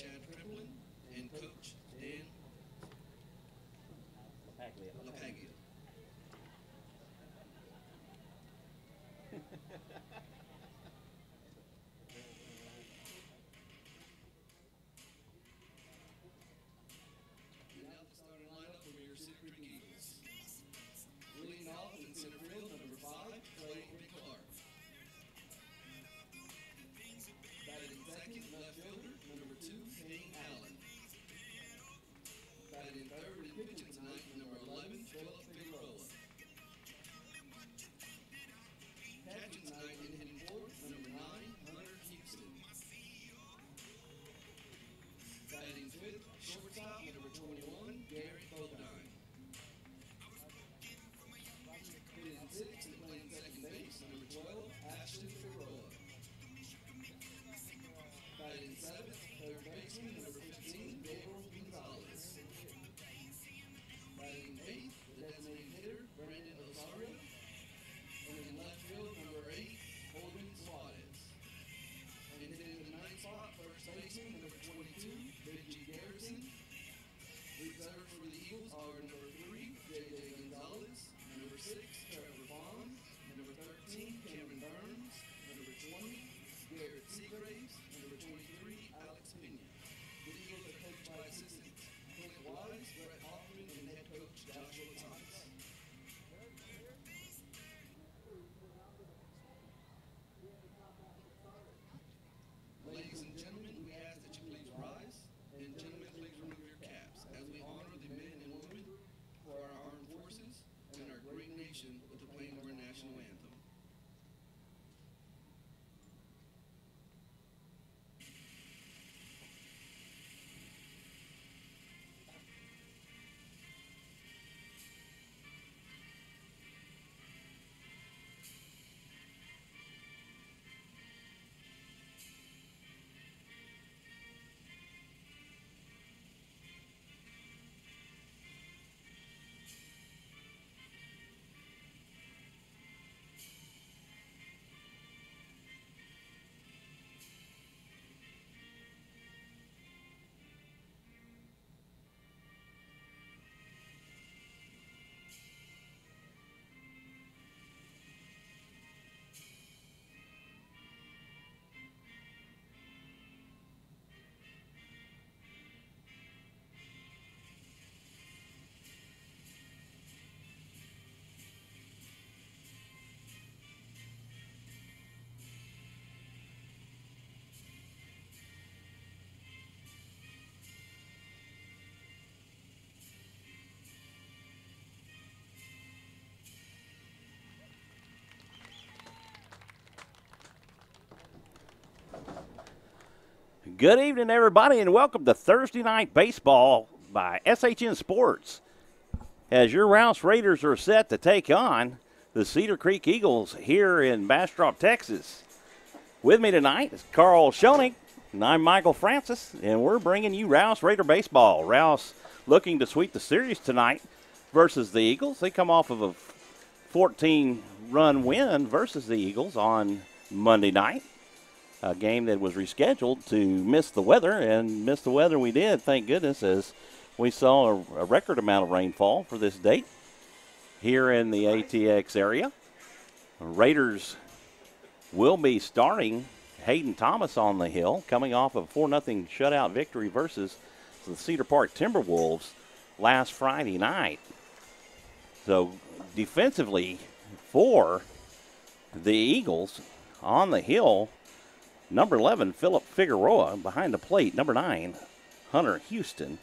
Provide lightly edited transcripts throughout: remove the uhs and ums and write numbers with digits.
and Coach Dan LaPaglia. And now the starting lineup for your Cedar Creek Eagles. Leading off in center field, number 5, Karl. Batting second, left fielder, number 2, Allen. Batting third and pitching tonight, number 11, Philip Figueroa. Catching tonight and hitting fourth, number 9, Hunter Houston. Batting fifth, shortstop, number 21, Gary Bodine. Hitting sixth and playing second base, number 12, Ashton Figueroa. Batting seventh, third baseman, number 15, Gabriel Gonzalez. Batting eighth, the designated hitter, Brandon Osario. And in left field, number 8, Holden Suarez. And hitting the ninth spot, first baseman, number 22, Benji Garrison. Reserves for the Eagles are number 3, J.J. Gonzalez, number 6, Trevor Vaughn, number 13, Cameron Burns, number 20, Garrett Seagraves, and number 23, Alex Pena. The Eagles are coached by assistants Clint Wise, Brett Hoffman, and head coach Joshua Thomas. Ladies and gentlemen, we ask that you please rise, and gentlemen, please remove your caps as we honor the men and women for our armed forces and our great nation with the playing of our national anthem. Good evening, everybody, and welcome to Thursday Night Baseball by SHN Sports. As your Rouse Raiders are set to take on the Cedar Creek Eagles here in Bastrop, Texas. With me tonight is Karl Schoening, and I'm Michael Francis, and we're bringing you Rouse Raider Baseball. Rouse looking to sweep the series tonight versus the Eagles. They come off of a 14-run win versus the Eagles on Monday night. A game that was rescheduled to miss the weather, and miss the weather we did, thank goodness, as we saw a record amount of rainfall for this date here in the ATX area. Raiders will be starting Hayden Thomas on the hill, coming off of a 4-0 shutout victory versus the Cedar Park Timberwolves last Friday night. So defensively for the Eagles on the hill, number 11, Philip Figueroa. Behind the plate, number 9, Hunter Houston.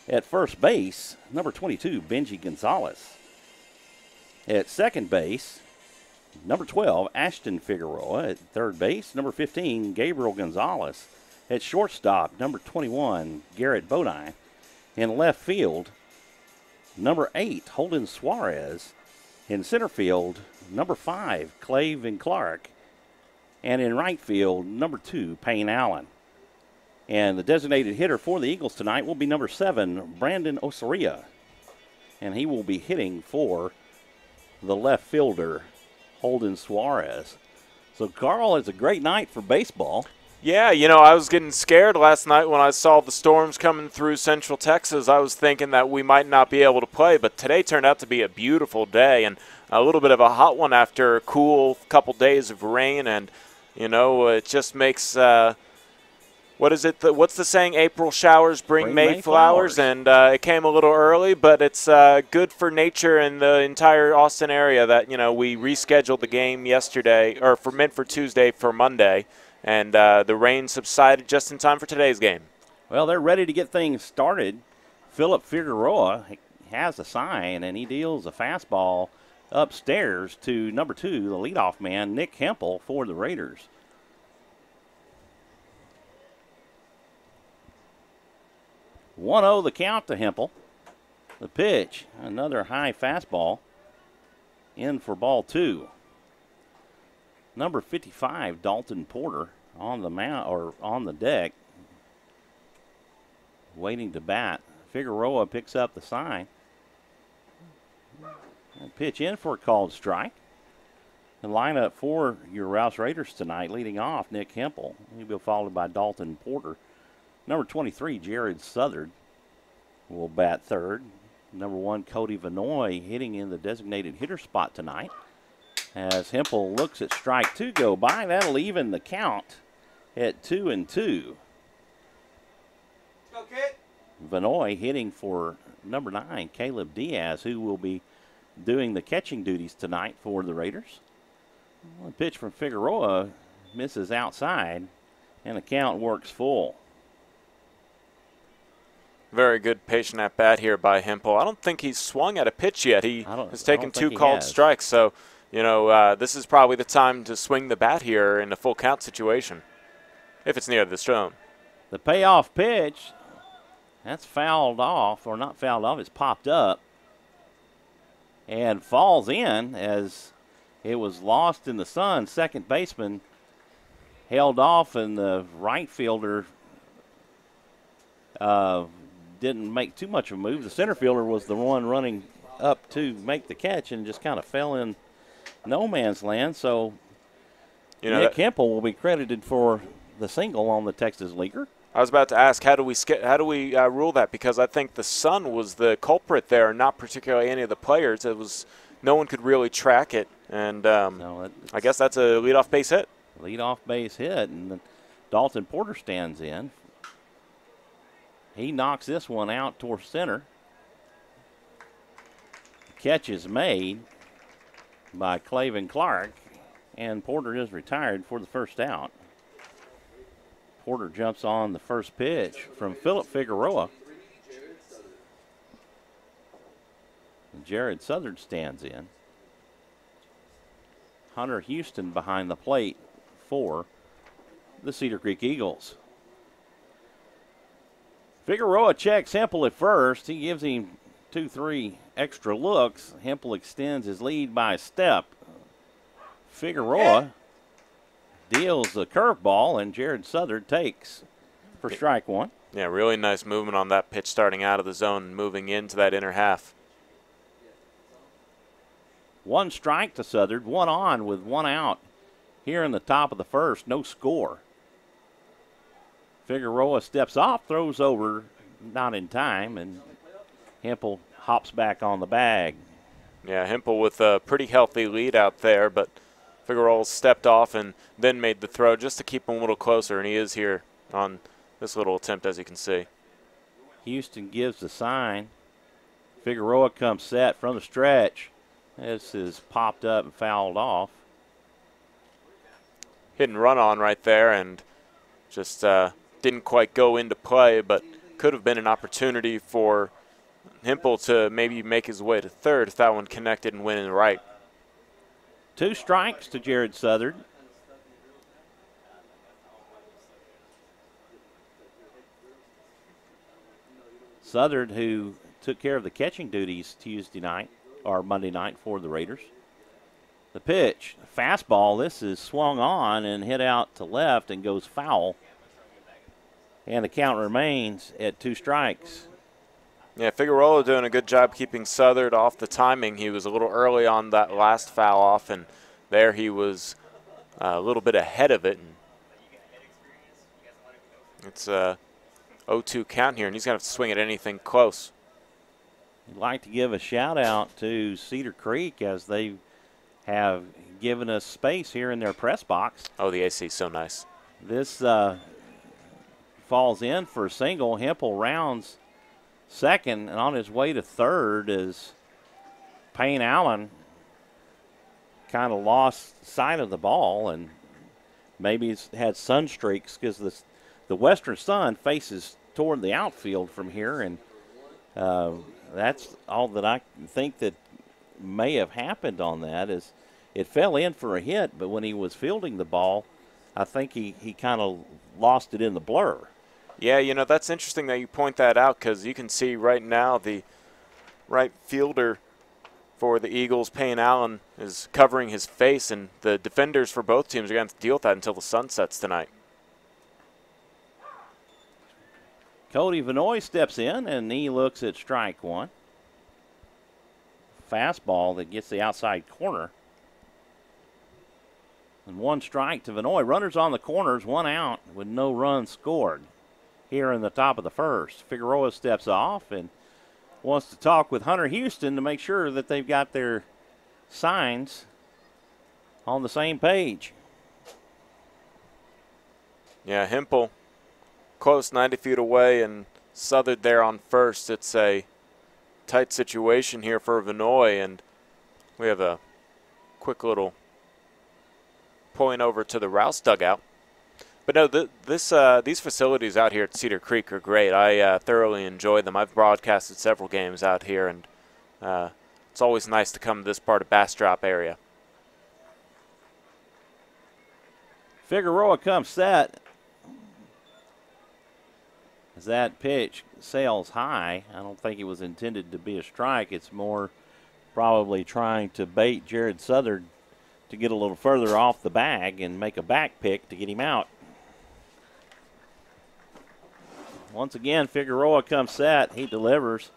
At first base, number 22, Benji Gonzalez. At second base, number 12, Ashton Figueroa. At third base, number 15, Gabriel Gonzalez. At shortstop, number 21, Garrett Bodine. In left field, number 8, Holden Suarez. In center field, number 5, Clayvin Clark. And in right field, number 2, Payne Allen. And the designated hitter for the Eagles tonight will be number 7, Brandon Osaria. And he will be hitting for the left fielder, Holden Suarez. So, Karl, it's a great night for baseball. Yeah, you know, I was getting scared last night when I saw the storms coming through Central Texas. I was thinking that we might not be able to play, but today turned out to be a beautiful day and a little bit of a hot one after a cool couple days of rain. And, you know, it just makes what is it? What's the saying? April showers bring May flowers. And it came a little early, but it's good for nature and the entire Austin area that, you know, we rescheduled the game yesterday, or meant for Tuesday for Monday. And the rain subsided just in time for today's game. Well, they're ready to get things started. Philip Figueroa has a sign, and he deals a fastball upstairs to number 2, the leadoff man, Nick Hempel, for the Raiders. (1-0) the count to Hempel. The pitch, another high fastball, in for ball 2. Number 55, Dalton Porter, on the mound or on the deck, waiting to bat. Figueroa picks up the sign. And pitch in for a called strike. The lineup for your Rouse Raiders tonight, leading off Nick Hempel. He'll be followed by Dalton Porter. Number 23, Jared Southard, will bat third. Number 1, Cody Vanoy, hitting in the designated hitter spot tonight. As Hempel looks at strike 2 go by, that'll even the count at 2-2. Okay. Vanoy hitting for number 9, Caleb Diaz, who will be doing the catching duties tonight for the Raiders. The pitch from Figueroa misses outside, and the count works full. Very good patient at bat here by Hempel. I don't think he's swung at a pitch yet. He has taken 2 called strikes, so you know, this is probably the time to swing the bat here in a full count situation, if it's near the zone. The payoff pitch, that's fouled off, or not fouled off, it's popped up and falls in as it was lost in the sun. Second baseman held off, and the right fielder didn't make too much of a move. The center fielder was the one running up to make the catch and just kind of fell in no man's land. So Nick Hempel will be credited for the single on the Texas Leaguer. I was about to ask, how do we rule that? Because I think the sun was the culprit there, not particularly any of the players. It was no one could really track it, and I guess that's a leadoff base hit. Leadoff base hit, and then Dalton Porter stands in. He knocks this one out towards center. Catch is made by Clavin Clark, and Porter is retired for the first out. Porter jumps on the first pitch from Philip Figueroa. Jared Southard stands in. Hunter Houston behind the plate for the Cedar Creek Eagles. Figueroa checks Hempel at first. He gives him 2-3 extra looks. Hempel extends his lead by a step. Figueroa deals the curveball, and Jared Southard takes for strike 1. Yeah, really nice movement on that pitch, starting out of the zone and moving into that inner half. 1 strike to Southard, 1 on with 1 out here in the top of the first. No score. Figueroa steps off, throws over, not in time, and Hempel hops back on the bag. Yeah, Hempel with a pretty healthy lead out there, but Figueroa stepped off and then made the throw just to keep him a little closer, and he is here on this little attempt, as you can see. Houston gives the sign. Figueroa comes set from the stretch. This is popped up and fouled off. Hit and run on right there, and just didn't quite go into play, but could have been an opportunity for Hempel to maybe make his way to third if that one connected and went in the right. 2 strikes to Jared Southard. Southard, who took care of the catching duties Tuesday night or Monday night for the Raiders. The pitch, fastball, this is swung on and hit out to left and goes foul. And the count remains at 2 strikes. Yeah, Figueroa doing a good job keeping Southard off the timing. He was a little early on that last foul off, and there he was a little bit ahead of it. And It's a 0-2 count here, and he's going to have to swing at anything close. I'd like to give a shout out to Cedar Creek as they have given us space here in their press box. Oh, the AC is so nice. This falls in for a single. Hempel rounds second, and on his way to third is Payne Allen. Kind of lost sight of the ball, and maybe he's had sun streaks because the western sun faces toward the outfield from here, and that's all that I think that may have happened on that. Is it fell in for a hit, but when he was fielding the ball, I think he kind of lost it in the blur. Yeah, you know, that's interesting that you point that out, because you can see right now the right fielder for the Eagles, Payne Allen, is covering his face, and the defenders for both teams are going to have to deal with that until the sun sets tonight. Cody Vanoy steps in, and he looks at strike one. Fastball that gets the outside corner. And one strike to Vanoy. Runners on the corners, one out with no runs scored here in the top of the first. Figueroa steps off and wants to talk with Hunter Houston to make sure that they've got their signs on the same page. Yeah, Hempel close, 90 feet away, and Southard there on first. It's a tight situation here for Vanoy, and we have a quick little pulling over to the Rouse dugout. But no, these facilities out here at Cedar Creek are great. I thoroughly enjoy them. I've broadcasted several games out here, and it's always nice to come to this part of Bastrop area. Figueroa comes set. As that pitch sails high, I don't think it was intended to be a strike. It's more probably trying to bait Jared Southard to get a little further off the bag and make a back pick to get him out. Once again, Figueroa comes set. He delivers.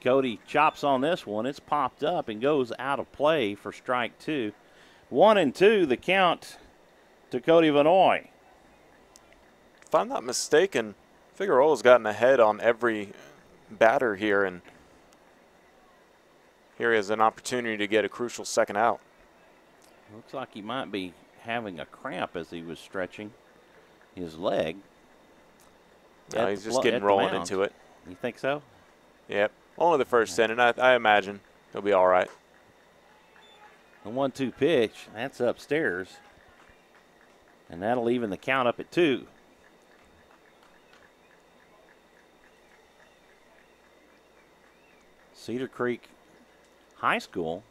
Cody chops on this one. It's popped up and goes out of play for strike two. 1-2, the count to Cody Vanoy. If I'm not mistaken, Figueroa's gotten ahead on every batter here, and here he has an opportunity to get a crucial second out. Looks like he might be having a cramp as he was stretching his leg. No, he's just getting rolling into it. You think so? Yep. Only the first inning. I imagine he'll be all right. The 1-2 pitch, that's upstairs. And that'll even the count up at 2. Cedar Creek High School,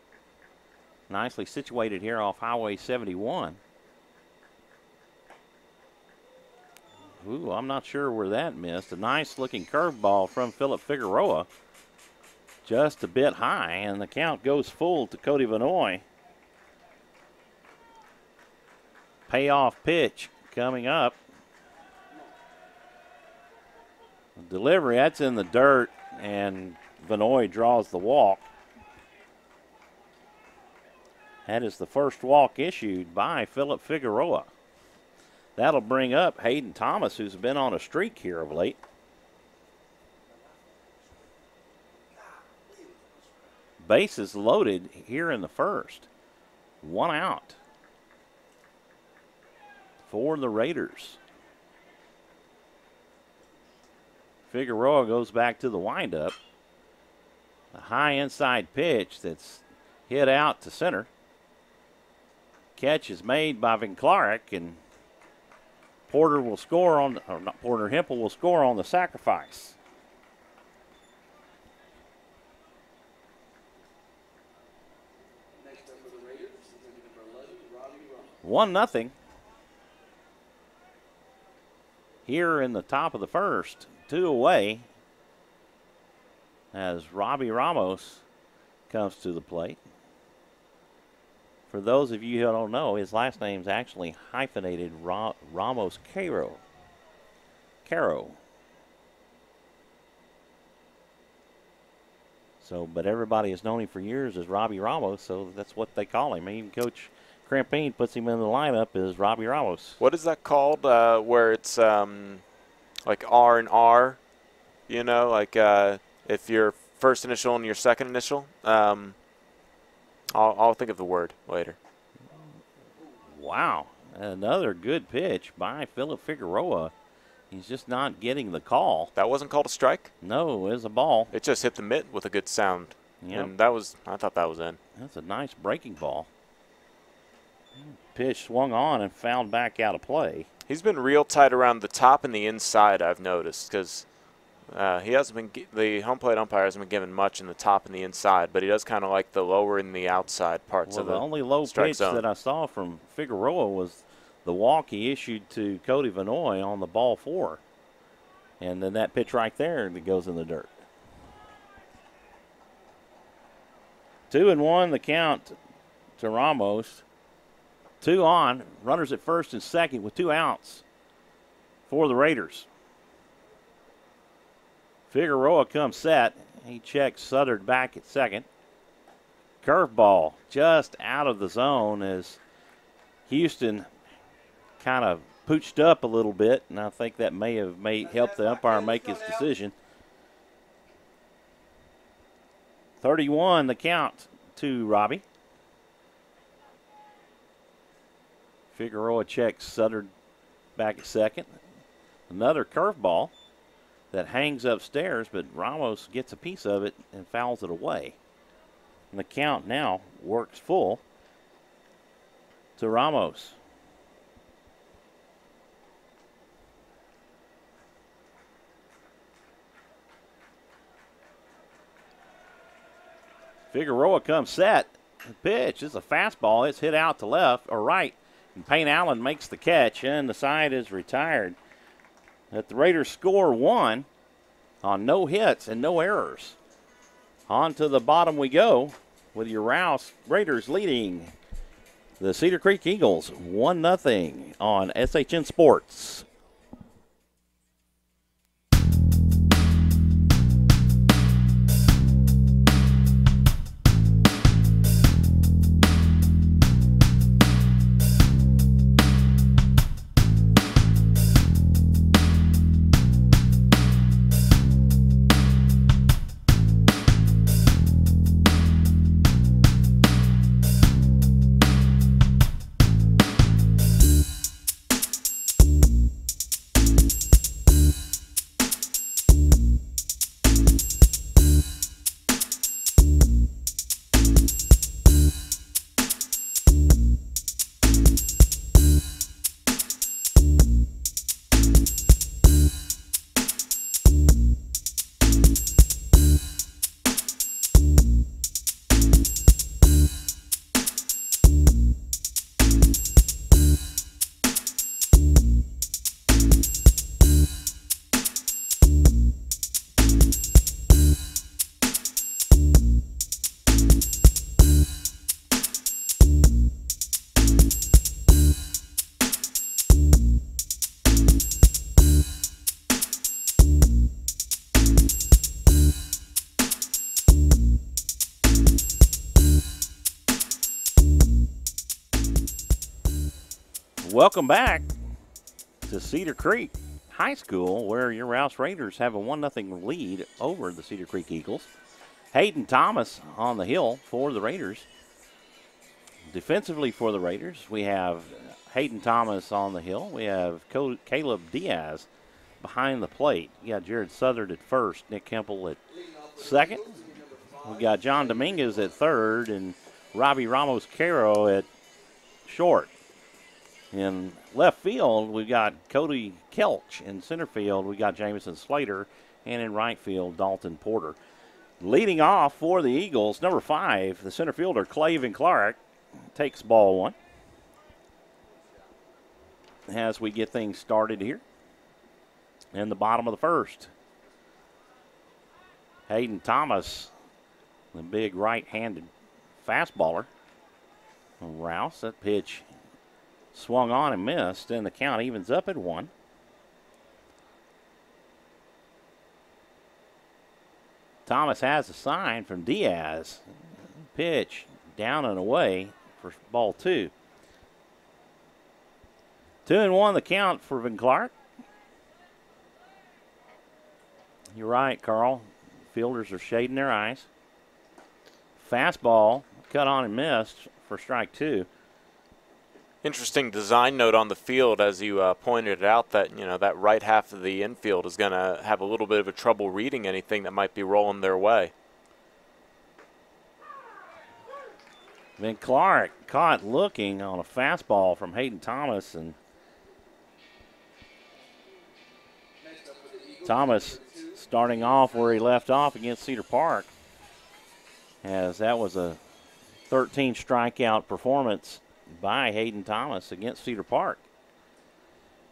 nicely situated here off Highway 71. Ooh, I'm not sure where that missed. A nice looking curveball from Philip Figueroa. Just a bit high, and the count goes full to Cody Vanoy. Payoff pitch coming up. Delivery, that's in the dirt, and Vanoy draws the walk. That is the first walk issued by Philip Figueroa. That'll bring up Hayden Thomas, who's been on a streak here of late. Bases loaded here in the first. One out for the Raiders. Figueroa goes back to the windup. A high inside pitch that's hit out to center. Catch is made by Vinclaric, and Porter will score on, or not Porter, Hempel will score on the sacrifice. Next up for the Raiders is number 11, Robbie Ramos. 1-0. Here in the top of the first, 2 away, as Robbie Ramos comes to the plate. For those of you who don't know, his last name's actually hyphenated Ramos Caro. So, but everybody has known him for years as Robbie Ramos, so that's what they call him. Even Coach Crampine puts him in the lineup is Robbie Ramos. What is that called where it's like R and R, you know, like if your first initial and your second initial? I'll think of the word later. Wow, another good pitch by Philip Figueroa. He's just not getting the call. That wasn't called a strike? No, it was a ball. It just hit the mitt with a good sound. Yep. And I thought that was in. That's a nice breaking ball. Pitch swung on and fouled back out of play. He's been real tight around the top and the inside, I've noticed, because he hasn't been the home plate umpire hasn't been given much in the top and the inside, but he does kind of like the lower and the outside parts of the only low pitch zone that I saw from Figueroa was the walk he issued to Cody Vanoy on the ball 4. And then that pitch right there that goes in the dirt. 2-1 the count to Ramos. 2 on, runners at first and second with 2 outs for the Raiders. Figueroa comes set. He checks Cedar back at second. Curveball just out of the zone as Houston kind of pooched up a little bit, and I think that may have helped the umpire make his decision. 31 the count to Robbie. Figueroa checks Cedar back at second. Another curveball that hangs upstairs, but Ramos gets a piece of it and fouls it away. And the count now works full to Ramos. Figueroa comes set. The pitch is a fastball. It's hit out to left or right. And Payne Allen makes the catch, and the side is retired. That the Raiders score 1 on no hits and no errors. On to the bottom we go with your Rouse Raiders leading the Cedar Creek Eagles 1-0 on SHN Sports. Welcome back to Cedar Creek High School, where your Rouse Raiders have a 1-0 lead over the Cedar Creek Eagles. Hayden Thomas on the hill for the Raiders. Defensively for the Raiders, we have Hayden Thomas on the hill. We have Caleb Diaz behind the plate. You got Jared Southard at first, Nick Kemple at second. We got John Dominguez at third and Robbie Ramos-Caro at short. In left field, we've got Cody Kelch. In center field, we got Jamison Slater. And in right field, Dalton Porter. Leading off for the Eagles, number 5, the center fielder, Clavin Clark, takes ball 1. As we get things started here in the bottom of the first. Hayden Thomas, the big right-handed fastballer. Rouse, that pitch swung on and missed, and the count evens up at 1. Thomas has a sign from Diaz. Pitch down and away for ball 2. 2-1 the count for Van Clark. You're right, Karl. Fielders are shading their eyes. Fastball, cut on and missed for strike 2. Interesting design note on the field, as you pointed out, that that right half of the infield is going to have a little bit of a trouble reading anything that might be rolling their way. Van Clark caught looking on a fastball from Hayden Thomas, and Thomas starting off where he left off against Cedar Park, as that was a 13 strikeout performance by Hayden Thomas against Cedar Park.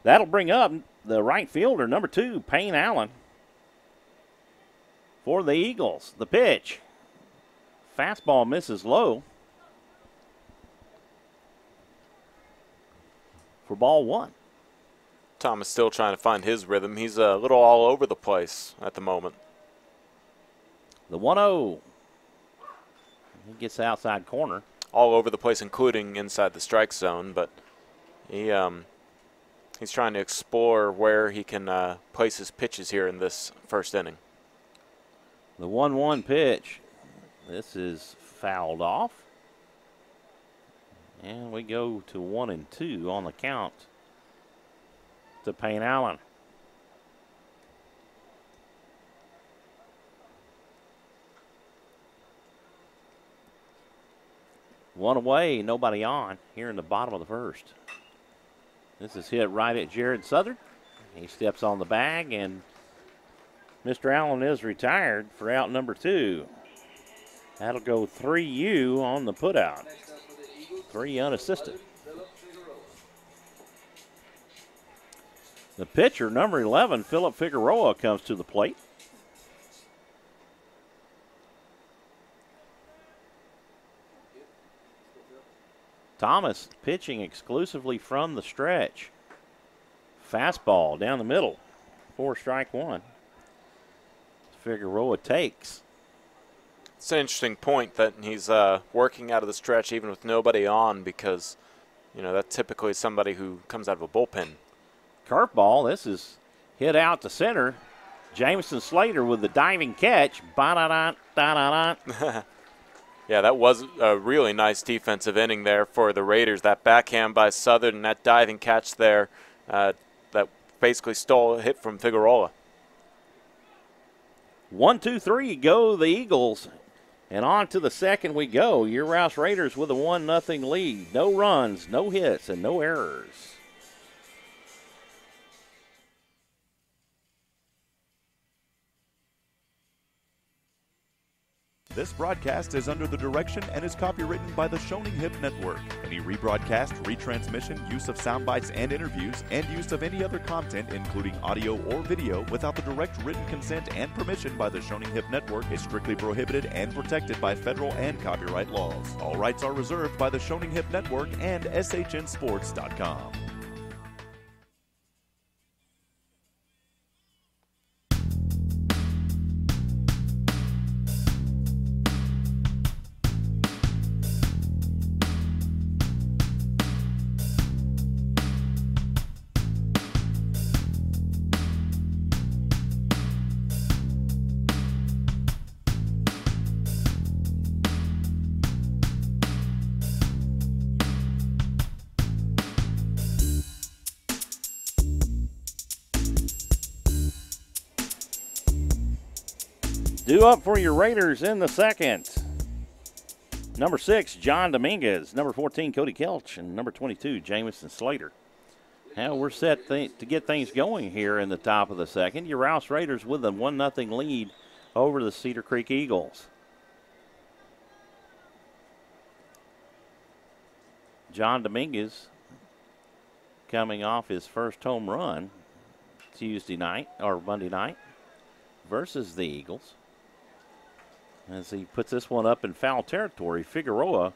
That'll bring up the right fielder, number 2, Payne Allen, for the Eagles. The pitch. Fastball misses low for ball 1. Thomas still trying to find his rhythm. He's a little all over the place at the moment. The 1-0. He gets the outside corner. All over the place, including inside the strike zone, but he's trying to explore where he can place his pitches here in this first inning. The 1-1 pitch. This is fouled off. And we go to 1-2 on the count to Payne Allen. One away, nobody on here in the bottom of the first. This is hit right at Jared Southern. He steps on the bag, and Mr. Allen is retired for out number 2. That'll go 3U on the putout. 3 unassisted. The pitcher, number 11, Philip Figueroa, comes to the plate. Thomas pitching exclusively from the stretch. Fastball down the middle for strike 1. Figueroa takes. It's an interesting point that he's working out of the stretch even with nobody on, because that's typically somebody who comes out of a bullpen. Curveball. This is hit out to center. Jamison Slater with the diving catch. Ba-da-da-da-da-da. Yeah, that was a really nice defensive inning there for the Raiders. That backhand by Southern and that diving catch there that basically stole a hit from Figueroa. 1-2-3 go the Eagles. And on to the second we go. Your Rouse Raiders with a 1-0 lead. No runs, no hits, and no errors. This broadcast is under the direction and is copywritten by the Schoening Hip Network. Any rebroadcast, retransmission, use of sound bites and interviews, and use of any other content, including audio or video, without the direct written consent and permission by the Schoening Hip Network is strictly prohibited and protected by federal and copyright laws. All rights are reserved by the Schoening Hip Network and SHNSports.com. Due up for your Raiders in the second. Number 6, John Dominguez. Number 14, Cody Kelch. And number 22, Jamison Slater. Now we're set to get things going here in the top of the second. Your Rouse Raiders with a 1-0 lead over the Cedar Creek Eagles. John Dominguez coming off his first home run Tuesday night or Monday night versus the Eagles. As he puts this one up in foul territory, Figueroa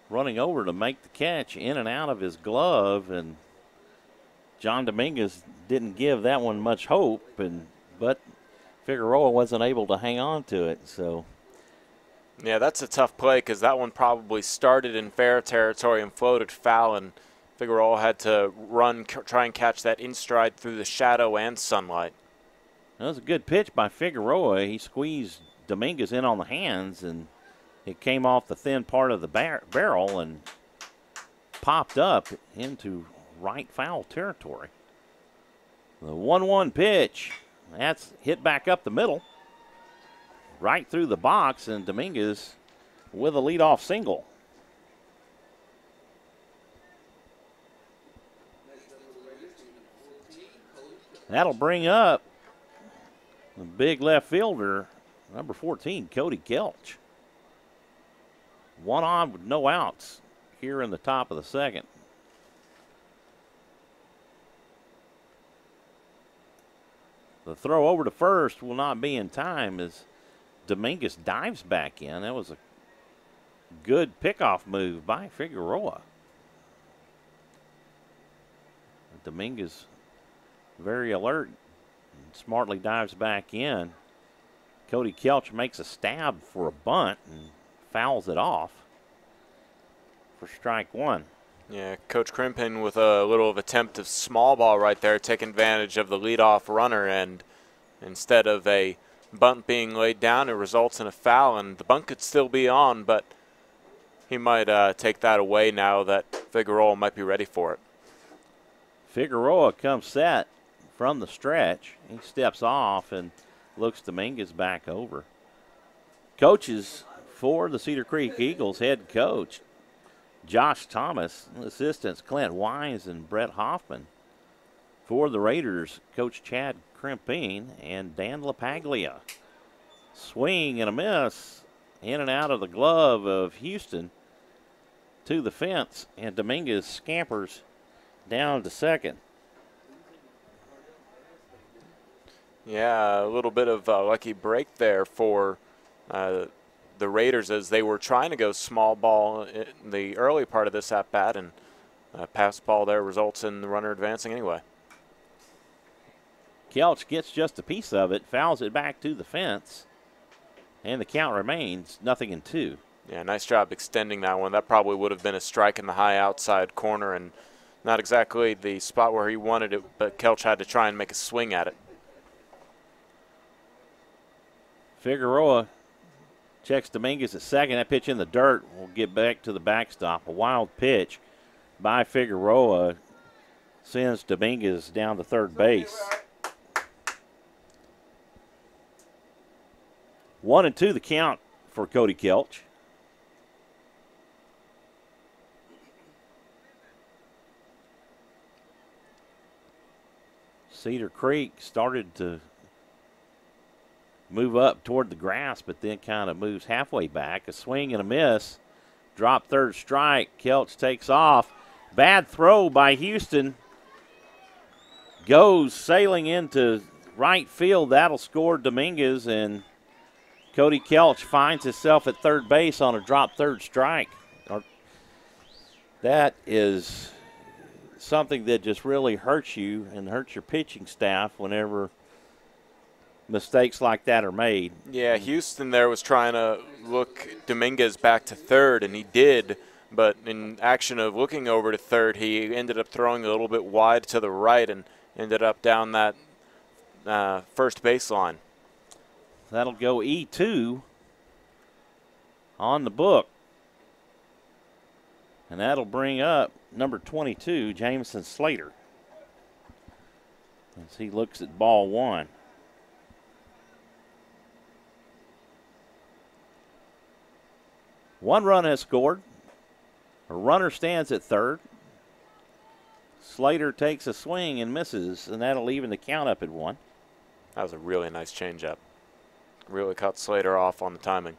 running over to make the catch in and out of his glove, and John Dominguez didn't give that one much hope, but Figueroa wasn't able to hang on to it. So, yeah, that's a tough play because that one probably started in fair territory and floated foul, and Figueroa had to run, try and catch that in stride through the shadow and sunlight. That was a good pitch by Figueroa. He squeezed Dominguez in on the hands, and it came off the thin part of the barrel and popped up into right foul territory. The 1-1 pitch, that's hit back up the middle, right through the box, and Dominguez with a leadoff single. That'll bring up the big left fielder, number 14, Cody Kelch. 1 on with no outs here in the top of the second. The throw over to first will not be in time as Dominguez dives back in. That was a good pickoff move by Figueroa. Dominguez very alert and smartly dives back in. Cody Kelch makes a stab for a bunt and fouls it off for strike 1. Yeah, Coach Crimpin with a little attempt of small ball right there, taking advantage of the leadoff runner, and instead of a bunt being laid down, it results in a foul, and the bunt could still be on, but he might take that away now that Figueroa might be ready for it. Figueroa comes set from the stretch. He steps off and looks Dominguez back over. Coaches for the Cedar Creek Eagles, head coach Josh Thomas, assistants Clint Wise and Brett Hoffman. For the Raiders, Coach Chad Crimpine and Dan LaPaglia. Swing and a miss in and out of the glove of Houston to the fence, and Dominguez scampers down to second. Yeah, a little bit of a lucky break there for the Raiders as they were trying to go small ball in the early part of this at-bat, and pass ball there results in the runner advancing anyway. Kelch gets just a piece of it, fouls it back to the fence, and the count remains 0-2. Yeah, nice job extending that one. That probably would have been a strike in the high outside corner and not exactly the spot where he wanted it, but Kelch had to try and make a swing at it. Figueroa checks Dominguez at second. That pitch in the dirt will get back to the backstop. A wild pitch by Figueroa sends Dominguez down to third base. 1-2 the count for Cody Kelch. Cedar Creek started to move up toward the grass, but then kind of moves halfway back. A swing and a miss. Drop third strike. Kelch takes off. Bad throw by Houston. Goes sailing into right field. That'll score Dominguez, and Cody Kelch finds himself at third base on a drop third strike. That is something that just really hurts you and hurts your pitching staff whenever mistakes like that are made. Yeah, Houston there was trying to look Dominguez back to third, and he did, but in action of looking over to third, he ended up throwing a little bit wide to the right and ended up down that first baseline. That'll go E2 on the book. And that'll bring up number 22, Jameson Slater, as he looks at ball 1. One run has scored. A runner stands at third. Slater takes a swing and misses, and that'll even the count up at 1. That was a really nice changeup. Really cut Slater off on the timing.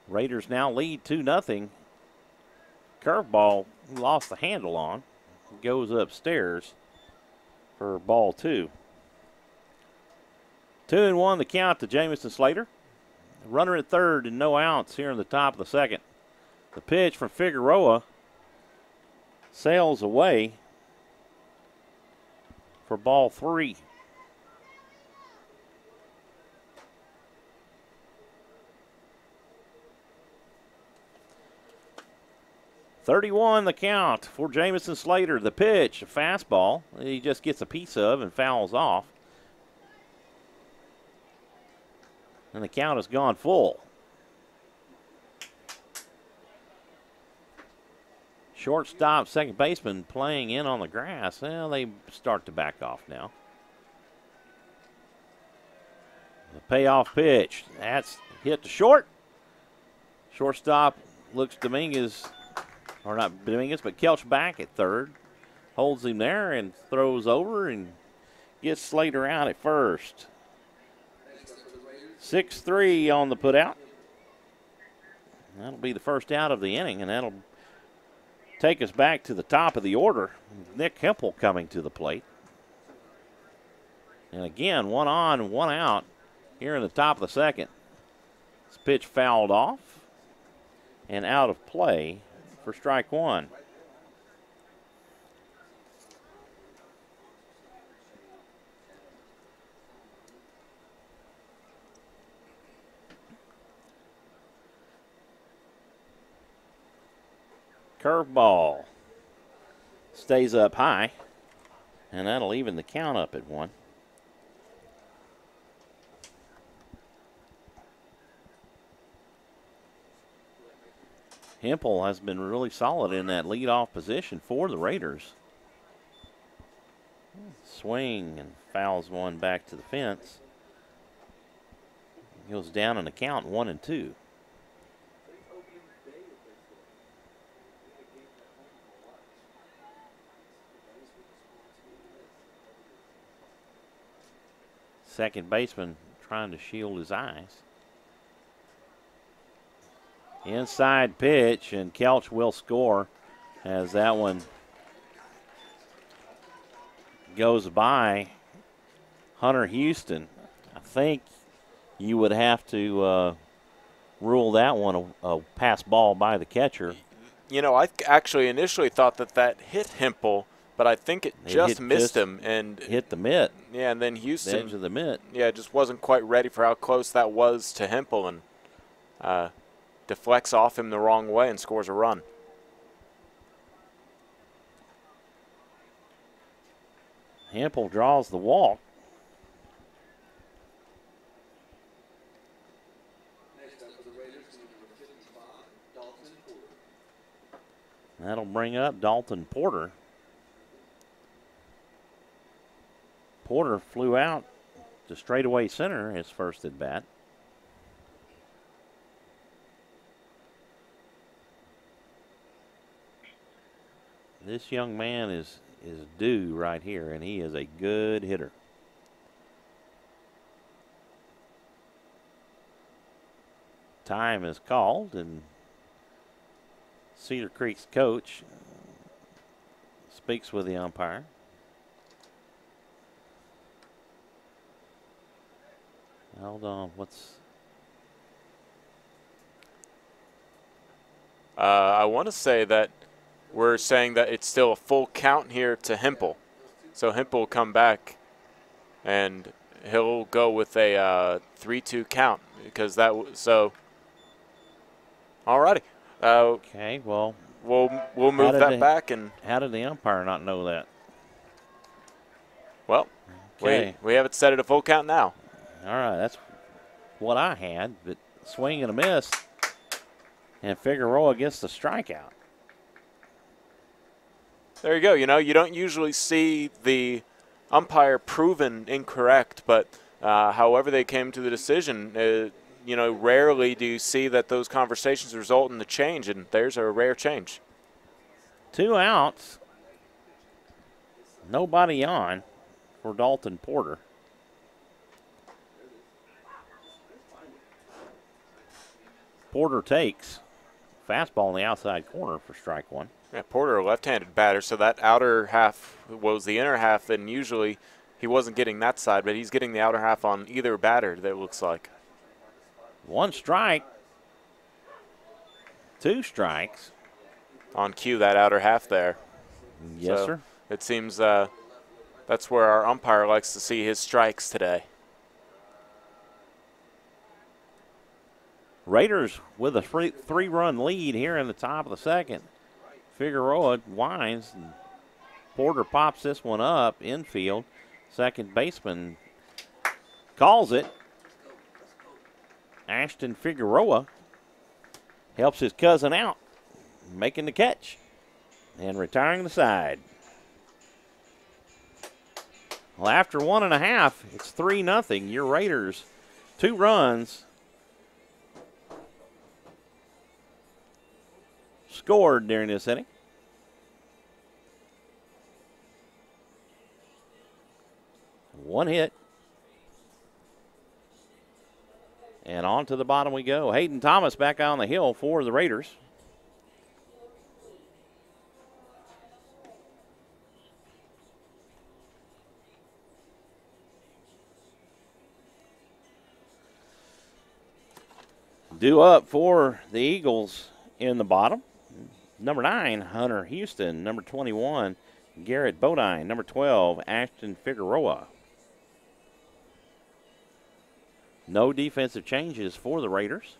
Raiders now lead 2-0. Curveball lost the handle on. Goes upstairs for ball 2. 2-1 the count to Jamison Slater. Runner at third and no outs here in the top of the second. The pitch from Figueroa sails away for ball 3. 31 the count for Jamison Slater. The pitch, a fastball. He just gets a piece of and fouls off. And the count has gone full. Shortstop, second baseman playing in on the grass. Well, they start to back off now. The payoff pitch. That's hit to short. Shortstop looks Dominguez, or not Dominguez, but Kelch back at third. Holds him there and throws over and gets Slater out at first. 6-3 on the putout. That'll be the first out of the inning, and that'll take us back to the top of the order. Nick Hempel coming to the plate. And again, 1 on, 1 out here in the top of the second. This pitch fouled off and out of play for strike 1. Curveball stays up high, and that'll even the count up at 1. Hempel has been really solid in that leadoff position for the Raiders. Swing and fouls one back to the fence. Goes down in the count, 1-2. Second baseman trying to shield his eyes. Inside pitch, and Kelch will score as that one goes by Hunter Houston. I think you would have to rule that one a pass ball by the catcher. You know, I actually initially thought that hit Hempel, but I think it just missed him and hit the mitt. Yeah, and then Houston, the edge of the mitt. Yeah, just wasn't quite ready for how close that was to Hempel, and deflects off him the wrong way and scores a run. Hempel draws the walk. That'll bring up Dalton Porter. Porter flew out to straightaway center his first at bat. This young man is due right here, and he is a good hitter. Time is called, and Cedar Creek's coach speaks with the umpire. Hold on, what's... I want to say that we're saying that it's still a full count here to Hempel. So Hempel will come back, and he'll go with a 3-2 count because that so. Alrighty. Okay, well, we'll move that back. And how did the umpire not know that? Well, okay. we have it set at a full count now. All right, that's what I had, but swing and a miss, and Figueroa gets the strikeout. There you go. You know, you don't usually see the umpire proven incorrect, but however they came to the decision, you know, rarely do you see that those conversations result in the change, and there's a rare change. 2 outs. Nobody on for Dalton Porter. Porter takes fastball in the outside corner for strike 1. Yeah, Porter, a left-handed batter, so that outer half was the inner half, and usually he wasn't getting that side, but he's getting the outer half on either batter, that looks like. 1 strike. 2 strikes. On cue, that outer half there. Yes, so sir. It seems that's where our umpire likes to see his strikes today. Raiders with a 3-run lead here in the top of the second. Figueroa winds. And Porter pops this one up infield. Second baseman calls it. Ashton Figueroa helps his cousin out, making the catch and retiring the side. Well, after 1.5, it's 3-0. Your Raiders, 2 runs scored during this inning. One hit. And on to the bottom we go. Hayden Thomas back on the hill for the Raiders. Due up for the Eagles in the bottom. Number 9, Hunter Houston. Number 21, Garrett Bodine. Number 12, Ashton Figueroa. No defensive changes for the Raiders.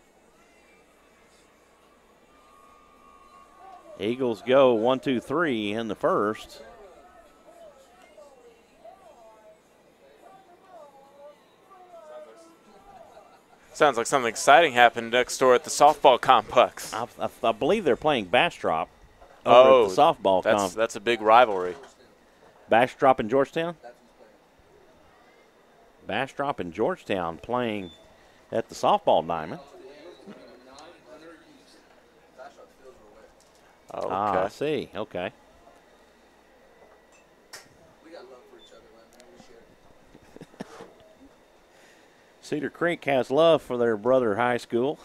Eagles go 1-2-3 in the first. Sounds like something exciting happened next door at the softball complex. I believe they're playing Bastrop over at the softball complex. That's a big rivalry. Bastrop and Georgetown? Bastrop and Georgetown playing at the softball diamond. Okay. I see. Okay. Cedar Creek has love for their brother high school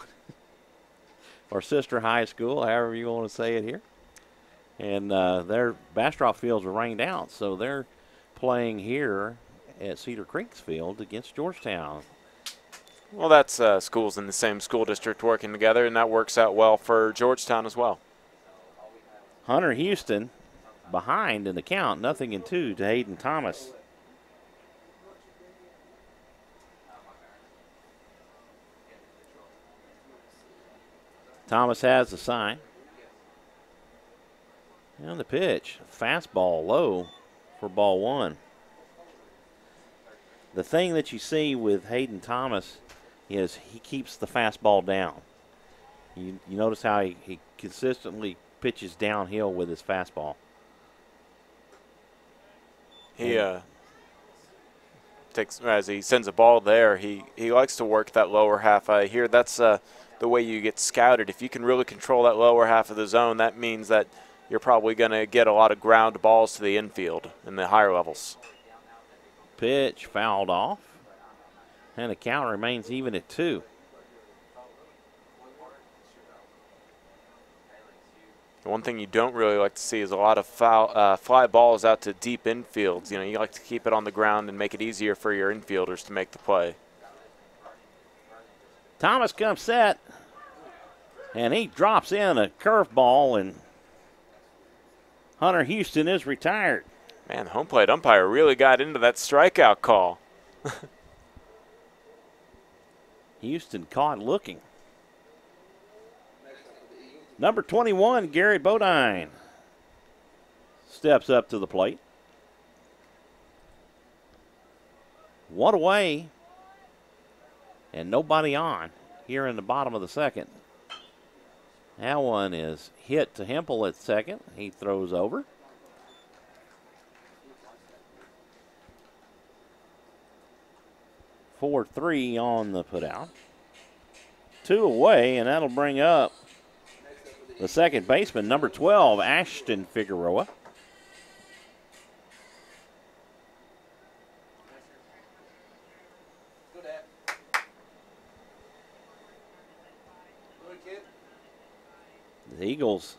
or sister high school, however you want to say it here. And their Bastrop fields are rained out, so they're playing here at Cedar Creek's field against Georgetown. Well, that's schools in the same school district working together, and that works out well for Georgetown as well. Hunter Houston behind in the count, 0-2 to Hayden Thomas. Thomas has the sign. And the pitch, fastball low for ball 1. The thing that you see with Hayden Thomas is he keeps the fastball down. You notice how he consistently pitches downhill with his fastball. He takes, as he sends a ball there, he likes to work that lower half. I hear that's the way you get scouted. If you can really control that lower half of the zone, that means that you're probably going to get a lot of ground balls to the infield in the higher levels. Pitch fouled off, and the count remains even at 2. The one thing you don't really like to see is a lot of fly balls out to deep infields. You know, you like to keep it on the ground and make it easier for your infielders to make the play. Thomas comes set, and he drops in a curveball, and Hunter Houston is retired. Man, the home plate umpire really got into that strikeout call. Houston caught looking. Number 21, Garrett Bodine, steps up to the plate. One away, and nobody on here in the bottom of the second. That one is hit to Hempel at second. He throws over. Four, 3 on the putout. 2 away, and that'll bring up the second baseman, number 12, Ashton Figueroa. The Eagles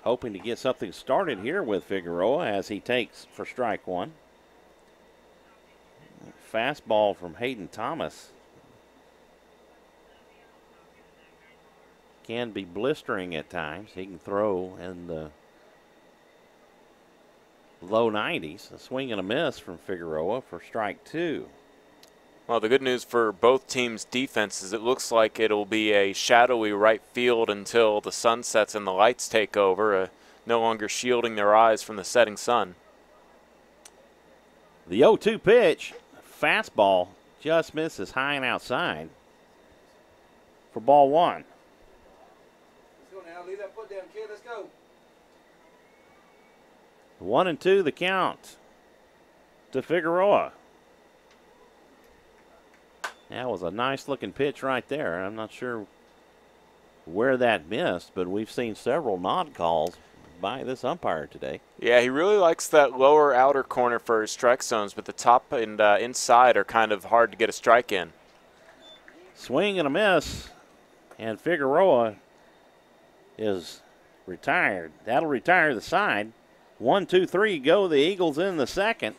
hoping to get something started here with Figueroa as he takes for strike 1. Fastball from Hayden Thomas can be blistering at times. He can throw in the low 90s. A swing and a miss from Figueroa for strike 2. Well, the good news for both teams' defenses, it looks like it'll be a shadowy right field until the sun sets and the lights take over. no longer shielding their eyes from the setting sun. The 0-2 pitch, fastball, just misses high and outside for ball one. Let's go now. Leave that foot down, kid. Let's go. 1-2 the count to Figueroa. That was a nice looking pitch right there. I'm not sure where that missed, but we've seen several nod calls by this umpire today. Yeah, he really likes that lower outer corner for his strike zones, but the top and inside are kind of hard to get a strike in. Swing and a miss, and Figueroa is retired. That'll retire the side. 1-2-3 go the Eagles in the second.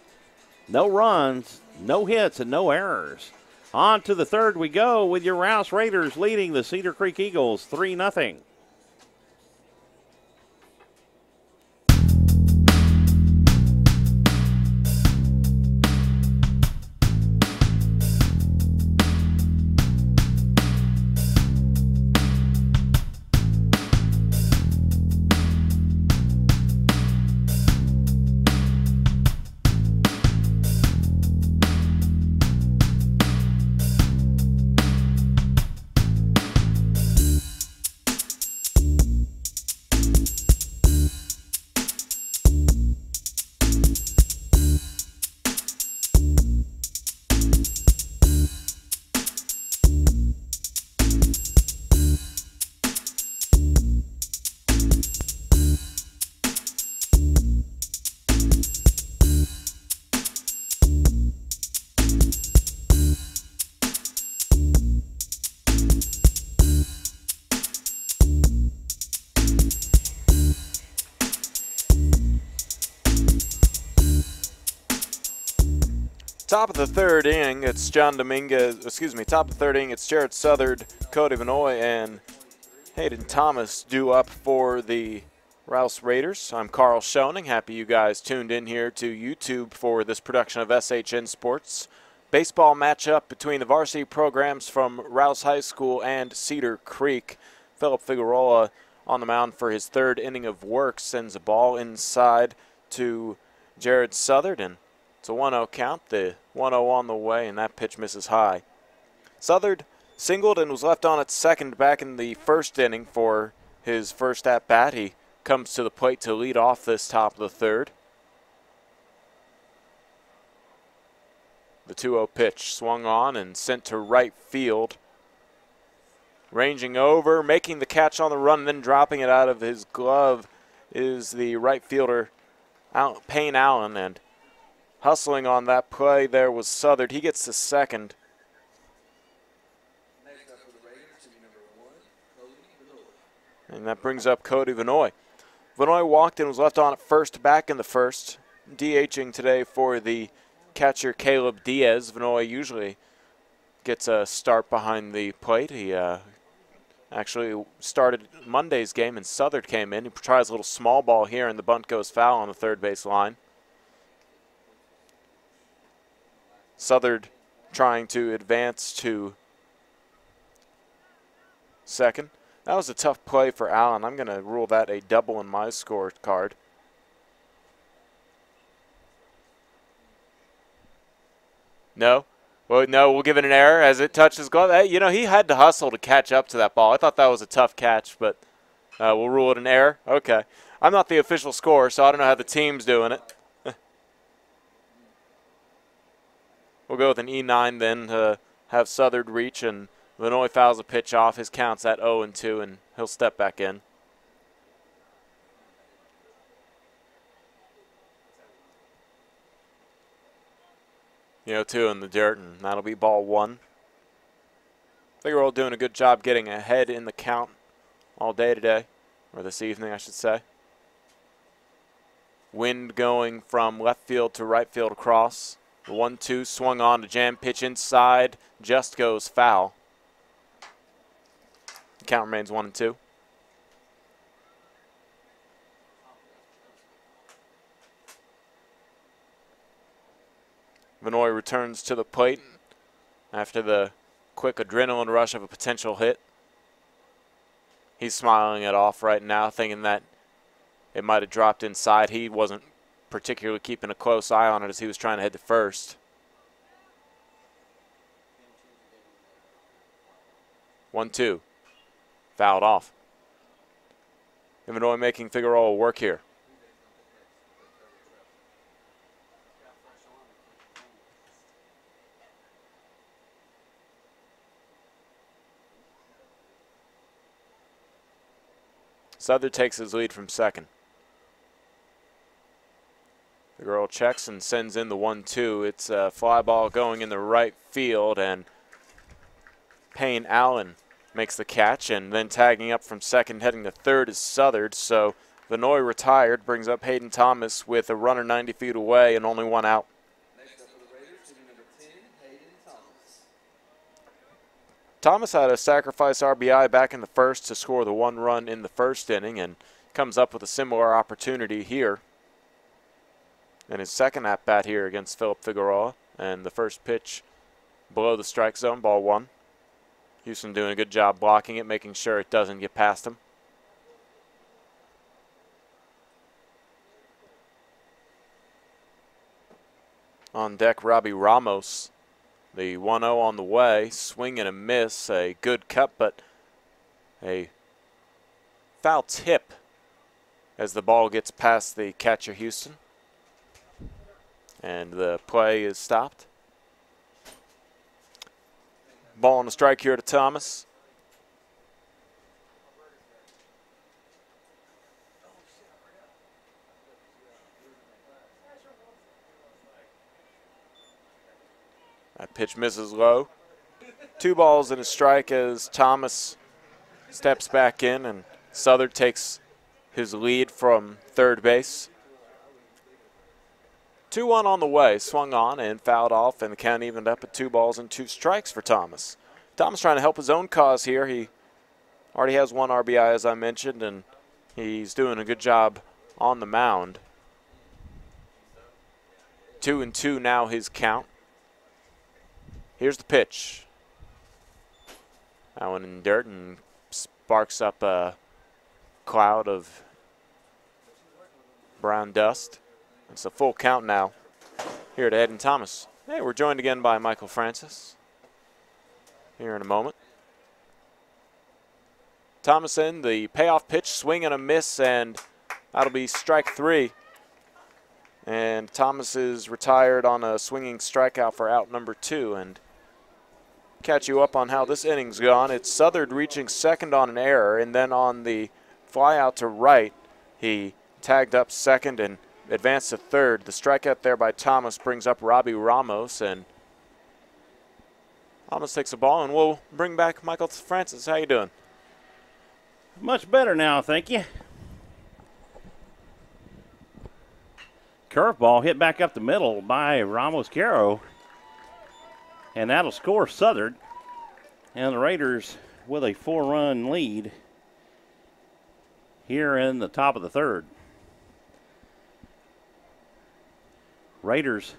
No runs, no hits, and no errors. On to the third we go with your Rouse Raiders leading the Cedar Creek Eagles 3-0. Top of the third inning, it's top of the third inning, it's Jared Southard, Cody Vanoy, and Hayden Thomas due up for the Rouse Raiders. I'm Karl Schoening. Happy you guys tuned in here to YouTube for this production of SHN Sports. Baseball matchup between the varsity programs from Rouse High School and Cedar Creek. Philip Figueroa on the mound for his third inning of work, sends a ball inside to Jared Southard, and it's a 1-0 count. The 1-0 on the way, and that pitch misses high. Southard singled and was left on at second back in the first inning for his first at-bat. He comes to the plate to lead off this top of the third. The 2-0 pitch swung on and sent to right field. Ranging over, making the catch on the run, and then dropping it out of his glove is the right fielder, Payne Allen, and hustling on that play there was Southard. He gets to second. And that brings up Cody Vanoy. Vanoy walked and was left on at first back in the first. DHing today for the catcher Caleb Diaz. Vanoy usually gets a start behind the plate. He actually started Monday's game and Southard came in. He tries a little small ball here and the bunt goes foul on the third base line. Southard trying to advance to second. That was a tough play for Allen. I'm going to rule that a double in my scorecard. No? Well, no, we'll give it an error as it touched his glove. Hey, you know, he had to hustle to catch up to that ball. I thought that was a tough catch, but we'll rule it an error. Okay. I'm not the official scorer, so I don't know how the team's doing it. We'll go with an E9 then to have Southard reach, and Vanoy fouls a pitch off. His count's at 0-2, and he'll step back in. You know, 2 in the dirt, and that'll be ball one. Figueroa doing a good job getting ahead in the count all day today, or this evening, I should say. Wind going from left field to right field across. The 1-2 swung on to jam pitch inside, just goes foul. The count remains 1-2. Vanoy returns to the plate after the quick adrenaline rush of a potential hit. He's smiling it off right now, thinking that it might have dropped inside. He wasn't particularly keeping a close eye on it as he was trying to head to first. 1-2. Fouled off. Illinois making Figueroa work here. Cedar takes his lead from second. Figueroa checks and sends in the 1-2. It's a fly ball going in the right field, and Payne Allen makes the catch, and then tagging up from second, heading to third is Southard. So Vinoy retired, brings up Hayden Thomas with a runner 90 feet away and only one out. Next up for the Raiders, team number 10, Hayden Thomas. Thomas had a sacrifice RBI back in the first to score the one run in the first inning, and comes up with a similar opportunity here. And his second at-bat here against Philip Figueroa, and the first pitch below the strike zone, ball one. Houston doing a good job blocking it, making sure it doesn't get past him. On deck, Robbie Ramos. The 1-0 on the way, swing and a miss, a good cut, but a foul tip as the ball gets past the catcher Houston. And the play is stopped. Ball on the strike here to Thomas. That pitch misses low. 2 balls and a strike as Thomas steps back in, and Southard takes his lead from third base. 2-1 on the way, swung on and fouled off, and the count evened up at 2 balls and 2 strikes for Thomas. Thomas trying to help his own cause here. He already has 1 RBI, as I mentioned, and he's doing a good job on the mound. 2-2 now his count. Here's the pitch. That one in dirt and sparks up a cloud of brown dust. It's a full count now here to Hayden Thomas. Hey, we're joined again by Michael Francis here in a moment. Thomas in the payoff pitch, swing and a miss, and that'll be strike 3. And Thomas is retired on a swinging strikeout for out number 2. And catch you up on how this inning's gone. It's Southard reaching second on an error, and then on the fly out to right, he tagged up second and advanced to third. The strikeout there by Thomas brings up Robbie Ramos, and Ramos takes the ball, and we'll bring back Michael Francis. How you doing? Much better now, thank you. Curveball hit back up the middle by Ramos Caro, and that'll score Southard. And the Raiders with a 4-run lead here in the top of the third. Raiders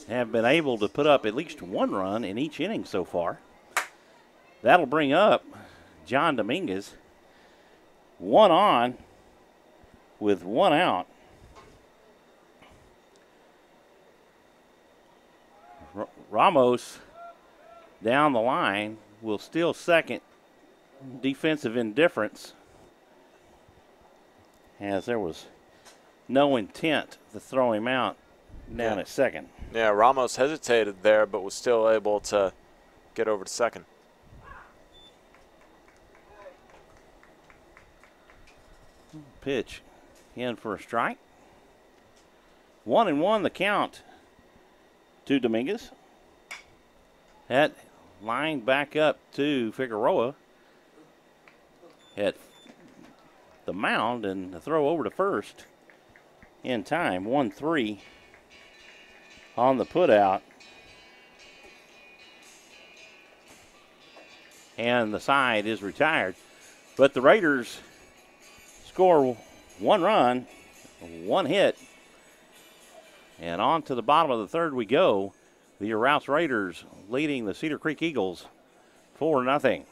have been able to put up at least 1 run in each inning so far. That'll bring up John Dominguez. 1 on with 1 out. Ramos down the line will steal second. Defensive indifference, as there was no intent to throw him out down at second. Yeah, Ramos hesitated there, but was still able to get over to second. Pitch in for a strike. 1-1 the count to Dominguez. That line back up to Figueroa at the mound, and the throw over to first in time. 1-3 on the put out. And the side is retired. But the Raiders score 1 run, 1 hit. And on to the bottom of the third we go. The Rouse Raiders leading the Cedar Creek Eagles 4-0.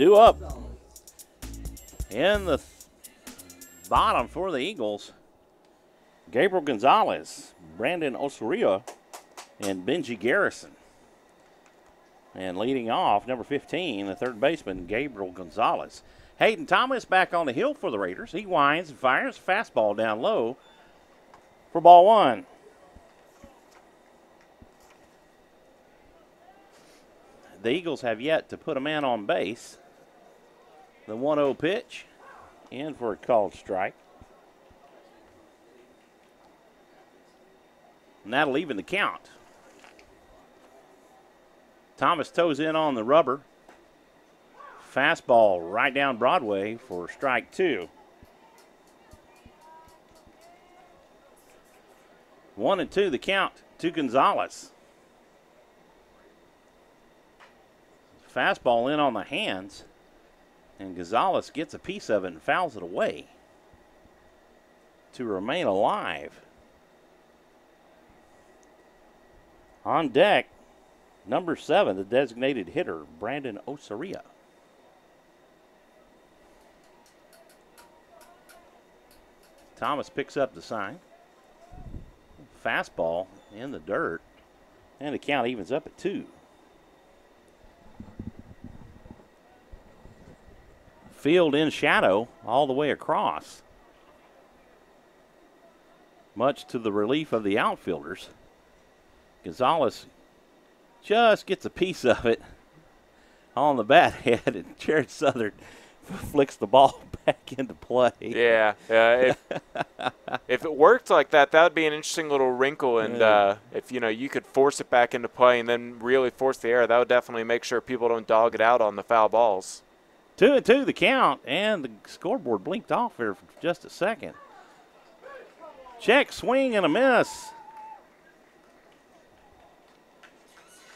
Due up in the bottom for the Eagles, Gabriel Gonzalez, Brandon Osorio, and Benji Garrison. And leading off, number 15, the third baseman, Gabriel Gonzalez. Hayden Thomas back on the hill for the Raiders. He winds and fires a fastball down low for ball one. The Eagles have yet to put a man on base. The 1-0 pitch in for a called strike. And that'll even the count. Thomas toes in on the rubber. Fastball right down Broadway for strike two. 1-2 the count to Gonzalez. Fastball in on the hands, and Gonzalez gets a piece of it and fouls it away to remain alive. On deck, number 7, the designated hitter, Brandon Osorio. Thomas picks up the sign. Fastball in the dirt, and the count evens up at 2. Field in shadow all the way across, much to the relief of the outfielders. Gonzalez just gets a piece of it on the bat head, and Jared Southern flicks the ball back into play. Yeah. If it worked like that, that would be an interesting little wrinkle. And if you could force it back into play and then really force the error, that would definitely make sure people don't dog it out on the foul balls. 2-2 the count, and the scoreboard blinked off here for just a second. Check, swing, and a miss.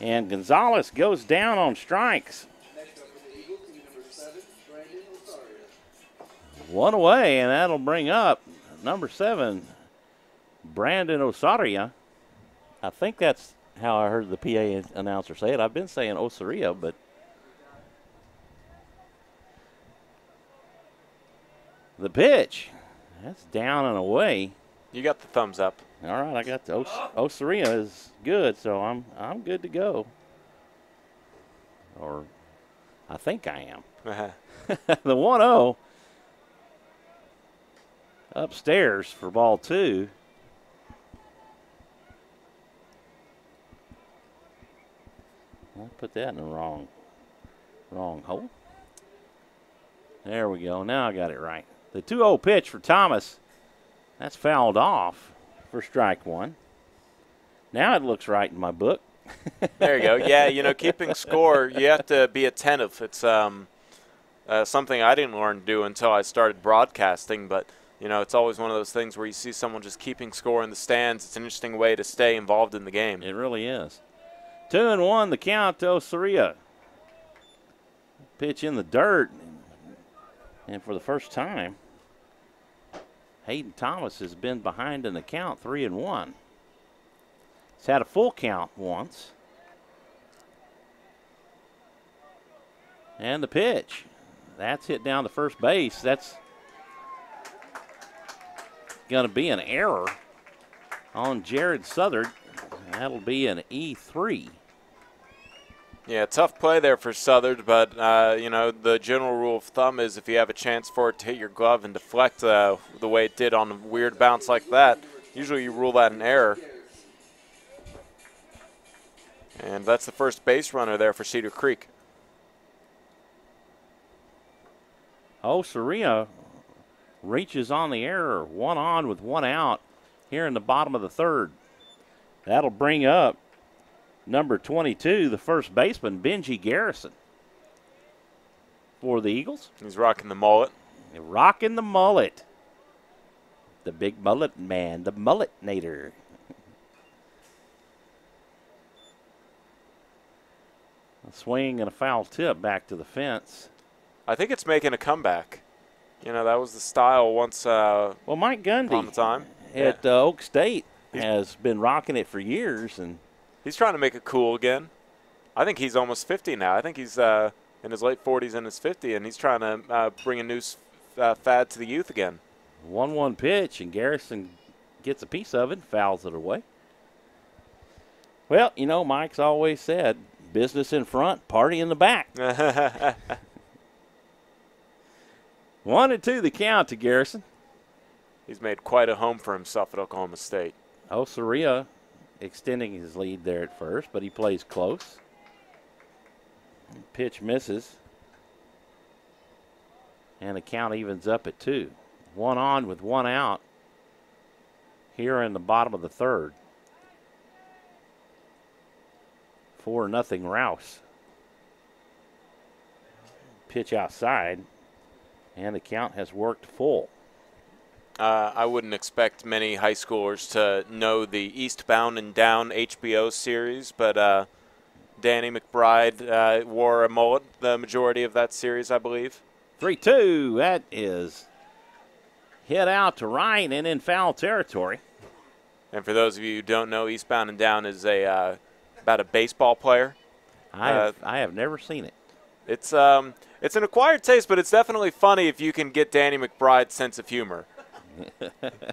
And Gonzalez goes down on strikes. Next up for the Eagles, team number 7, Brandon Osorio. One away, and that'll bring up number 7, Brandon Osorio. I think that's how I heard the PA announcer say it. I've been saying Osorio, but the pitch, that's down and away. You got the thumbs up. All right, I got the Osorio is good, so I'm good to go. Or I think I am. The 1-0 upstairs for ball 2. I put that in the wrong hole. There we go. Now I got it right. The 2-0 pitch for Thomas. That's fouled off for strike 1. Now it looks right in my book. There you go. Yeah, keeping score, you have to be attentive. It's something I didn't learn to do until I started broadcasting, but, it's always one of those things where you see someone just keeping score in the stands. It's an interesting way to stay involved in the game. It really is. 2-1 the count to Osorio. Pitch in the dirt. And for the first time, Hayden Thomas has been behind in the count, 3-1. He's had a full count once. And the pitch. That's hit down to first base. That's going to be an error on Jared Southern. That'll be an E3. Yeah, tough play there for Southern, but, the general rule of thumb is if you have a chance for it to hit your glove and deflect the way it did on a weird bounce like that, usually you rule that an error. And that's the first base runner there for Cedar Creek. Osorio reaches on the error, 1 on with 1 out here in the bottom of the 3rd. That'll bring up number 22, the first baseman, Benji Garrison, for the Eagles. He's rocking the mullet. Rocking the mullet. The big mullet man, the mullet-nator. A swing and a foul tip back to the fence. I think it's making a comeback. That was the style once well, Mike Gundy upon the time. At Oak State has been rocking it for years, and he's trying to make it cool again. I think he's almost 50 now. I think he's in his late 40s and his 50s, and he's trying to bring a new fad to the youth again. 1-1 pitch, and Garrison gets a piece of it, fouls it away. Well, you know, Mike's always said, business in front, party in the back. 1-2 the count to Garrison. He's made quite a home for himself at Oklahoma State. Osoria extending his lead there at first, but he plays close. Pitch misses. And the count evens up at 2. 1 on with 1 out here in the bottom of the third. 4-0 Rouse. Pitch outside, and the count has worked full. I wouldn't expect many high schoolers to know the Eastbound and Down HBO series, but Danny McBride wore a mullet the majority of that series, I believe. 3-2. That is hit out to right and in foul territory. And for those of you who don't know, Eastbound and Down is about a baseball player. I have never seen it. It's an acquired taste, but it's definitely funny if you can get Danny McBride's sense of humor.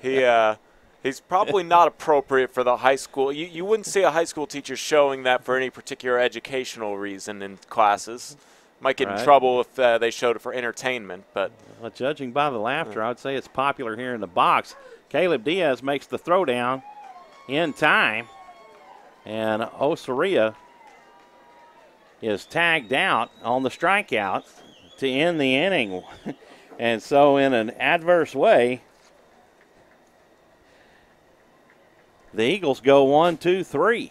He's probably not appropriate for the high school. You wouldn't see a high school teacher showing that for any particular educational reason in classes. Might get in trouble if they showed it for entertainment. But well, judging by the laughter, I would say it's popular here in the box. Caleb Diaz makes the throw down in time, and Osoria is tagged out on the strikeout to end the inning. And so in an adverse way, the Eagles go 1-2-3.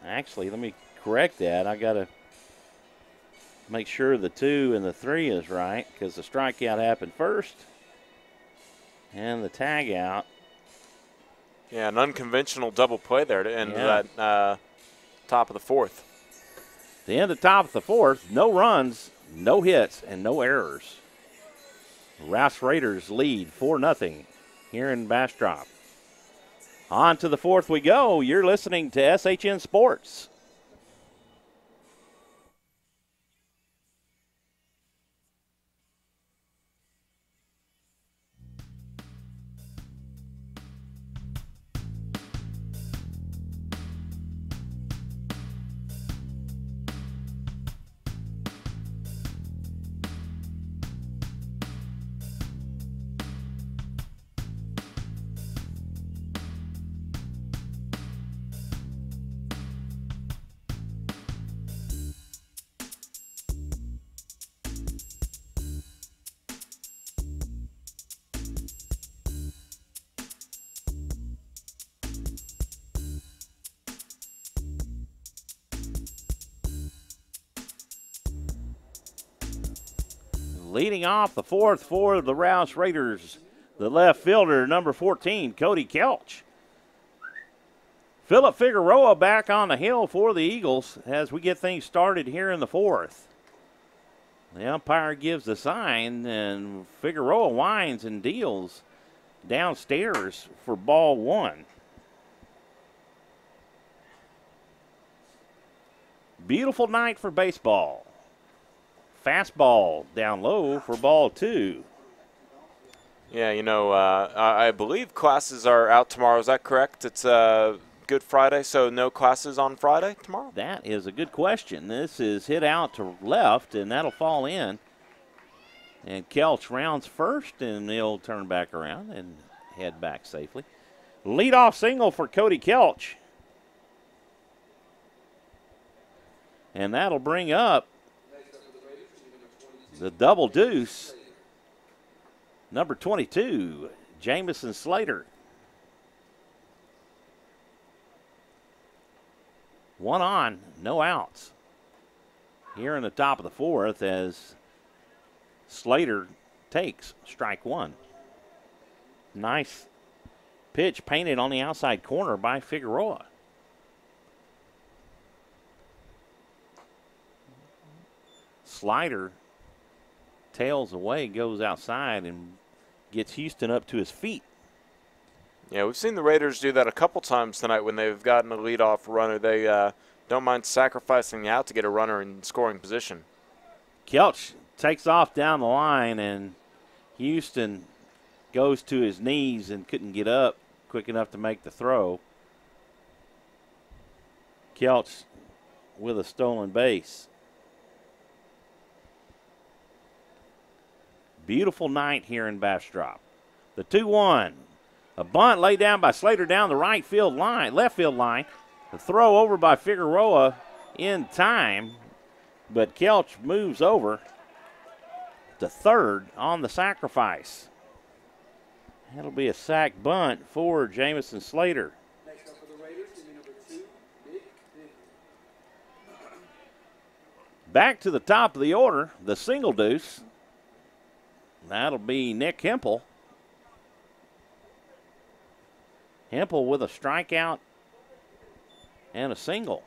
Actually, let me correct that. I got to make sure the 2 and the 3 is right, because the strikeout happened first and the tag out. Yeah, an unconventional double play there to end that top of the fourth. The end of top of the fourth, no runs, no hits, and no errors. Rouse Raiders lead 4-0 here in Bastrop. On to the fourth we go. You're listening to SHN Sports. Leading off the fourth for the Rouse Raiders, the left fielder, number 14, Cody Kelch. Philip Figueroa back on the hill for the Eagles as we get things started here in the fourth. The umpire gives the sign, and Figueroa winds and deals downstairs for ball 1. Beautiful night for baseball. Fastball down low for ball 2. Yeah, you know, I believe classes are out tomorrow. Is that correct? It's Good Friday, so no classes on Friday tomorrow? That is a good question. This is hit out to left, and that'll fall in. And Kelch rounds first, and he'll turn back around and head back safely. Leadoff single for Cody Kelch. And that'll bring up the double deuce, number 22, Jamison Slater. 1 on, no outs. Here in the top of the fourth as Slater takes strike 1. Nice pitch painted on the outside corner by Figueroa. Slider tails away, goes outside, and gets Houston up to his feet. Yeah, we've seen the Raiders do that a couple times tonight when they've gotten a leadoff runner. They don't mind sacrificing the out to get a runner in scoring position. Kelch takes off down the line, and Houston goes to his knees and couldn't get up quick enough to make the throw. Kelch with a stolen base. Beautiful night here in Bastrop. The 2-1. A bunt laid down by Slater down the left field line. The throw over by Figueroa in time, but Kelch moves over to third on the sacrifice. That'll be a sac bunt for Jamison Slater. Next up for the Raiders, number 2, Nick. Back to the top of the order, the single deuce. That'll be Nick Hempel. Hempel with a strikeout and a single.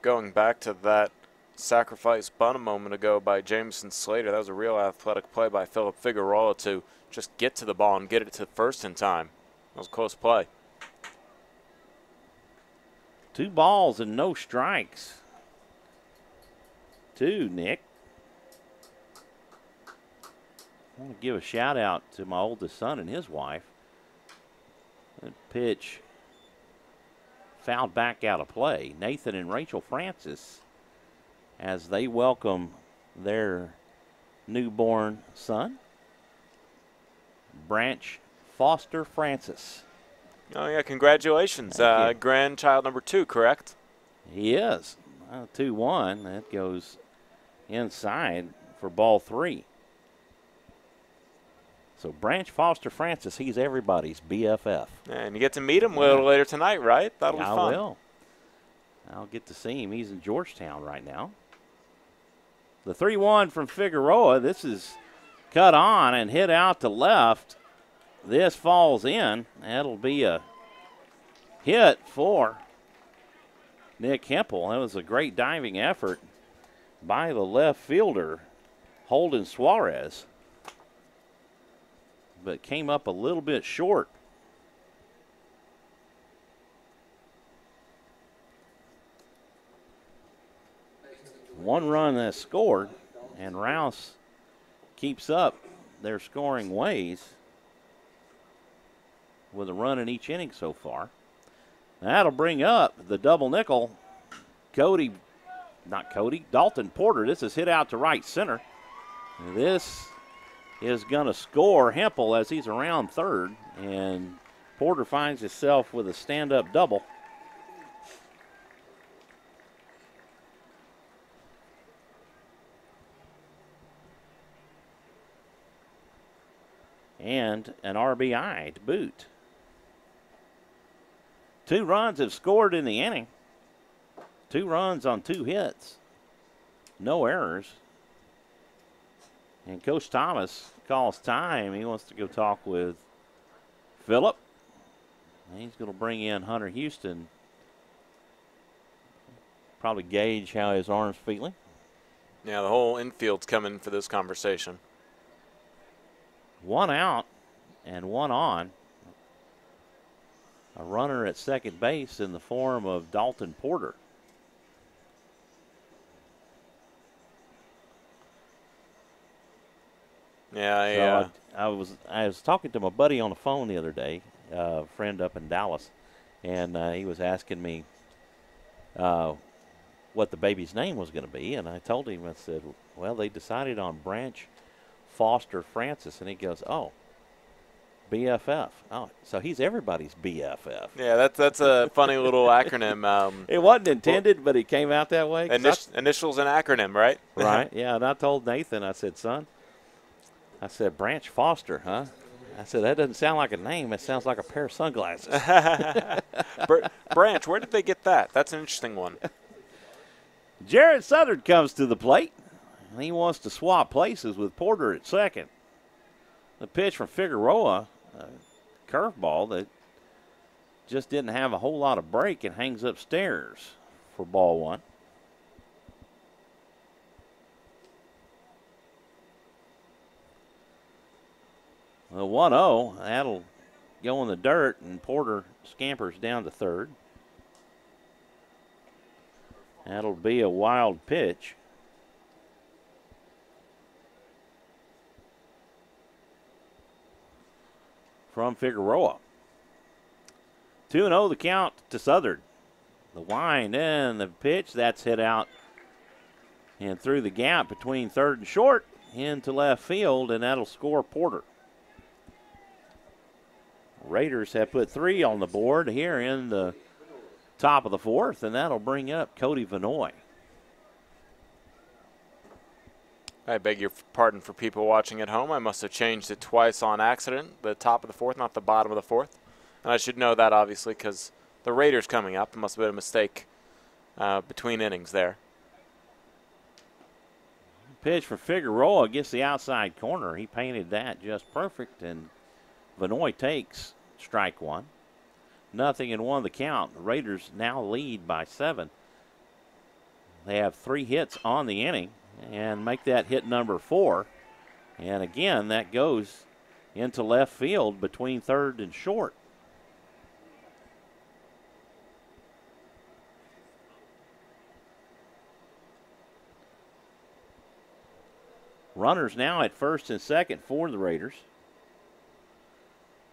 Going back to that sacrifice bunt a moment ago by Jamison Slater, that was a real athletic play by Philip Figueroa to just get to the ball and get it to first in time. That was a close play. 2 balls and no strikes to Nick. I want to give a shout out to my oldest son and his wife. That pitch fouled back out of play. Nathan and Rachel Francis, as they welcome their newborn son, Branch Foster Francis. Oh, yeah, congratulations. Grandchild number 2, correct? He is. 2-1. That goes inside for ball 3. So Branch Foster Francis, he's everybody's BFF. And you get to meet him a little later tonight, right? That'll be fun. I will. I'll get to see him. He's in Georgetown right now. The 3-1 from Figueroa. This is cut on and hit out to left. This falls in. That'll be a hit for Nick Hempel. That was a great diving effort by the left fielder, Holden Suarez, but came up a little bit short. One run that's scored, and Rouse keeps up their scoring ways with a run in each inning so far. That'll bring up the double nickel. Dalton Porter. This is hit out to right center. This is going to score Hempel as he's around third, and Porter finds himself with a stand-up double. And an RBI to boot. 2 runs have scored in the inning. 2 runs on 2 hits. No errors. And Coach Thomas calls time. He wants to go talk with Phillip. He's going to bring in Hunter Houston. Probably gauge how his arm's feeling. Yeah, the whole infield's coming for this conversation. 1 out and 1 on. A runner at second base in the form of Dalton Porter. Yeah, so I was talking to my buddy on the phone the other day, a friend up in Dallas, and he was asking me what the baby's name was going to be, and I told him, I said, well, they decided on Branch Foster Francis, and he goes, oh, BFF. Oh, so he's everybody's BFF. Yeah, that's a funny little acronym. It wasn't intended, but it came out that way. Initials and acronym, right? Right, yeah, and I told Nathan, I said, son, I said, Branch Foster, huh? I said, that doesn't sound like a name. It sounds like a pair of sunglasses. Branch, where did they get that? That's an interesting one. Jared Southard comes to the plate. He wants to swap places with Porter at second. The pitch from Figueroa, a curveball that just didn't have a whole lot of break and hangs upstairs for ball 1. The 1-0, that'll go in the dirt, and Porter scampers down to third. That'll be a wild pitch. From Figueroa. 2-0 the count to Southern. The wind and the pitch, that's hit out and through the gap between third and short into left field, and that'll score Porter. Raiders have put 3 on the board here in the top of the 4th, and that'll bring up Cody Vanoy. I beg your pardon for people watching at home. I must have changed it twice on accident. The top of the 4th, not the bottom of the 4th. And I should know that, obviously, because the Raiders coming up. It must have been a mistake between innings there. Pitch for Figueroa gets the outside corner. He painted that just perfect, and Vanoy takes strike 1. 0-1 the count. The Raiders now lead by 7. They have 3 hits on the inning and make that hit number 4. And again, that goes into left field between third and short. Runners now at first and second for the Raiders.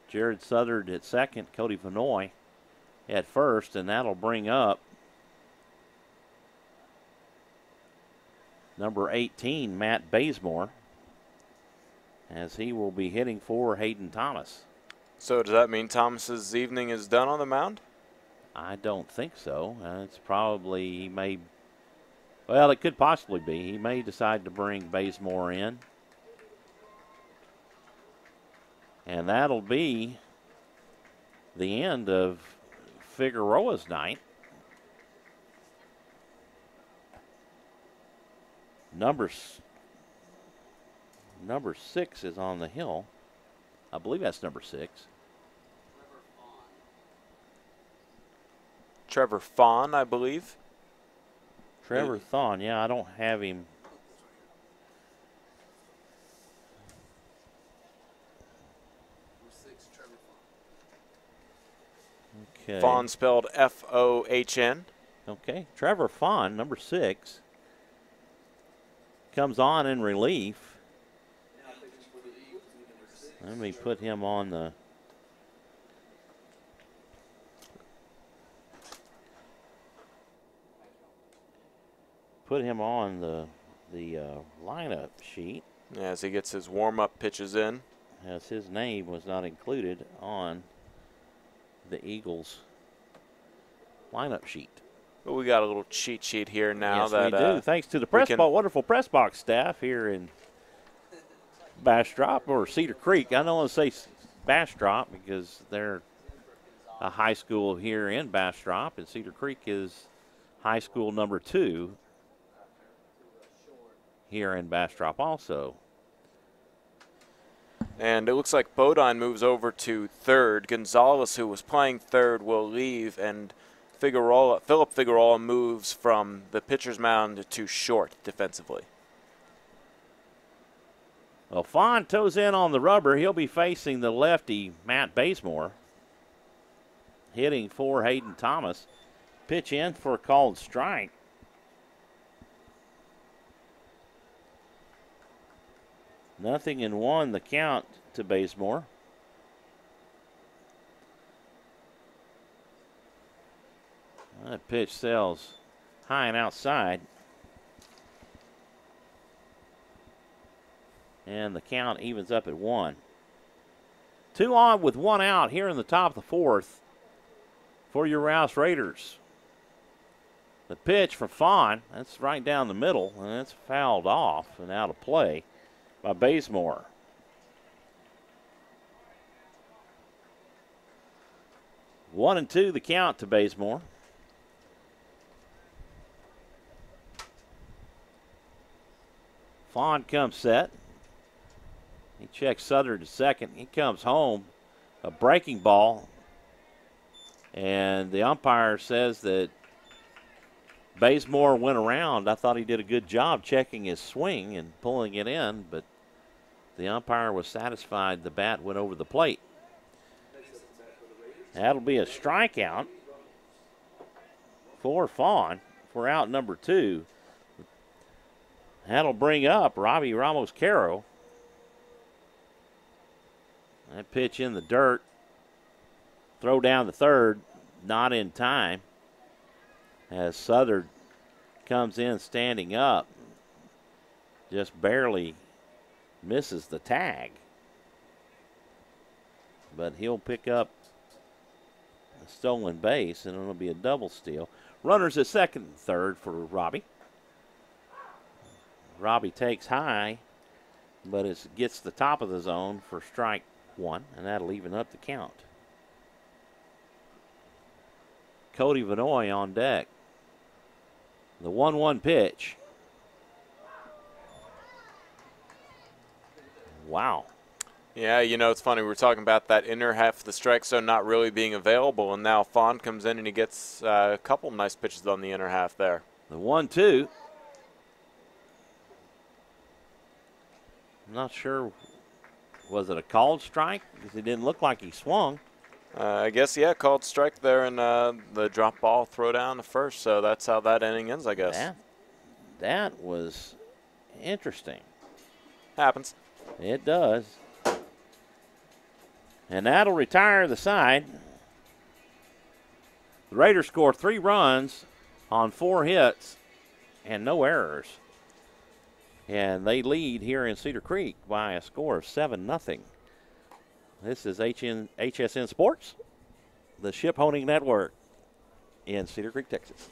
Jared Southard at second, Cody Vanoy at first, and that'll bring up number 18, Matt Bazemore, as he will be hitting for Hayden Thomas. So does that mean Thomas's evening is done on the mound? I don't think so. It's probably, he may, well, it could possibly be. He may decide to bring Bazemore in. And that'll be the end of Figueroa's night. Number 6 is on the hill. I believe that's number 6. Trevor Fawn, I believe. Trevor Thon, yeah, I don't have him. Okay. Fawn spelled F-O-H-N. Okay, Trevor Fawn, number 6, comes on in relief. Let me put him on the lineup sheet. As he gets his warm-up pitches in. As his name was not included on the Eagles lineup sheet. But we got a little cheat sheet here now. Yes, that we do. Thanks to the wonderful press box staff here in Bastrop or Cedar Creek. I don't want to say Bastrop because they're a high school here in Bastrop, and Cedar Creek is high school number 2 here in Bastrop also. And it looks like Bodine moves over to third. Gonzalez, who was playing third, will leave, and Philip Figueroa moves from the pitcher's mound to short defensively. Well, Fawn toes in on the rubber. He'll be facing the lefty, Matt Bazemore, hitting for Hayden Thomas. Pitch in for a called strike. Nothing in one, the count to Bazemore. That pitch sails high and outside. And the count evens up at 1. 2 on with 1 out here in the top of the 4th for your Rouse Raiders. The pitch for Fawn, that's right down the middle, and it's fouled off and out of play by Bazemore. One and 2, the count to Bazemore. Fawn comes set. He checks Sutter to second. He comes home, a breaking ball, and the umpire says that Bazemore went around. I thought he did a good job checking his swing and pulling it in, but the umpire was satisfied the bat went over the plate. That'll be a strikeout for Fawn. for out number 2. That'll bring up Robbie Ramos-Caro. That pitch in the dirt. Throw down the third, not in time. As Southern comes in standing up, just barely misses the tag. But he'll pick up a stolen base, and it'll be a double steal. Runners at second and third for Robbie. Robbie takes high, but it gets the top of the zone for strike 1, and that'll even up the count. Cody Vanoy on deck. The 1-1 pitch. Wow. Yeah, you know, it's funny. We were talking about that inner half of the strike zone not really being available, and now Fawn comes in and he gets a couple nice pitches on the inner half there. The 1-2. I'm not sure. Was it a called strike? Because it didn't look like he swung. I guess, yeah, called strike there, and the drop ball throw down the first. So that's how that inning ends, I guess. That was interesting. Happens. It does. And that'll retire the side. The Raiders score 3 runs on 4 hits and no errors. And they lead here in Cedar Creek by a score of 7-0. This is HSN Sports, the Ship Honing Network in Cedar Creek, Texas.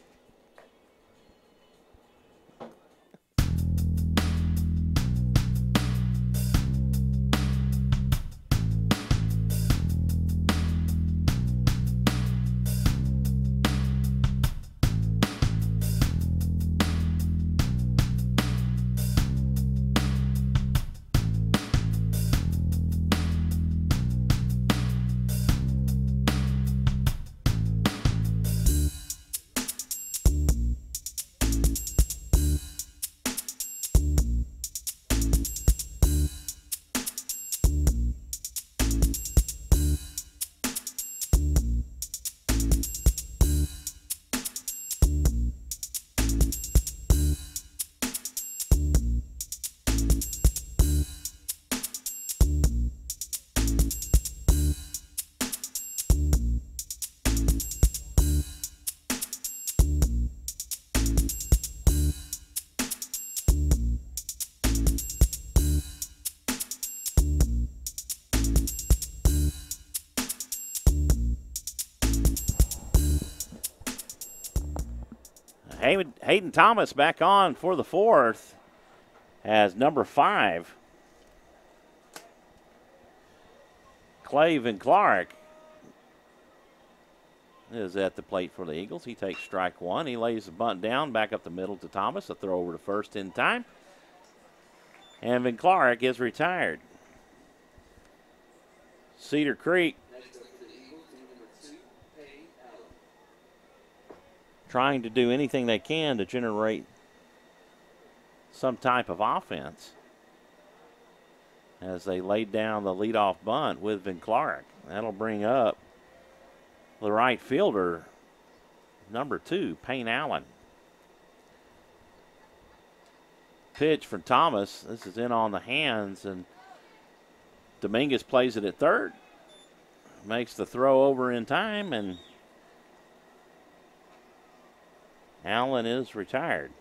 Hayden Thomas back on for the 4th as number 5, Clay Van Clark, is at the plate for the Eagles. He takes strike 1. He lays the bunt down, back up the middle to Thomas. A throw over to first in time. And Van Clark is retired. Cedar Creek trying to do anything they can to generate some type of offense as they laid down the leadoff bunt with Van Clark. That'll bring up the right fielder, number 2, Payne Allen. Pitch from Thomas. This is in on the hands, and Dominguez plays it at third. Makes the throw over in time, and Allen is retired.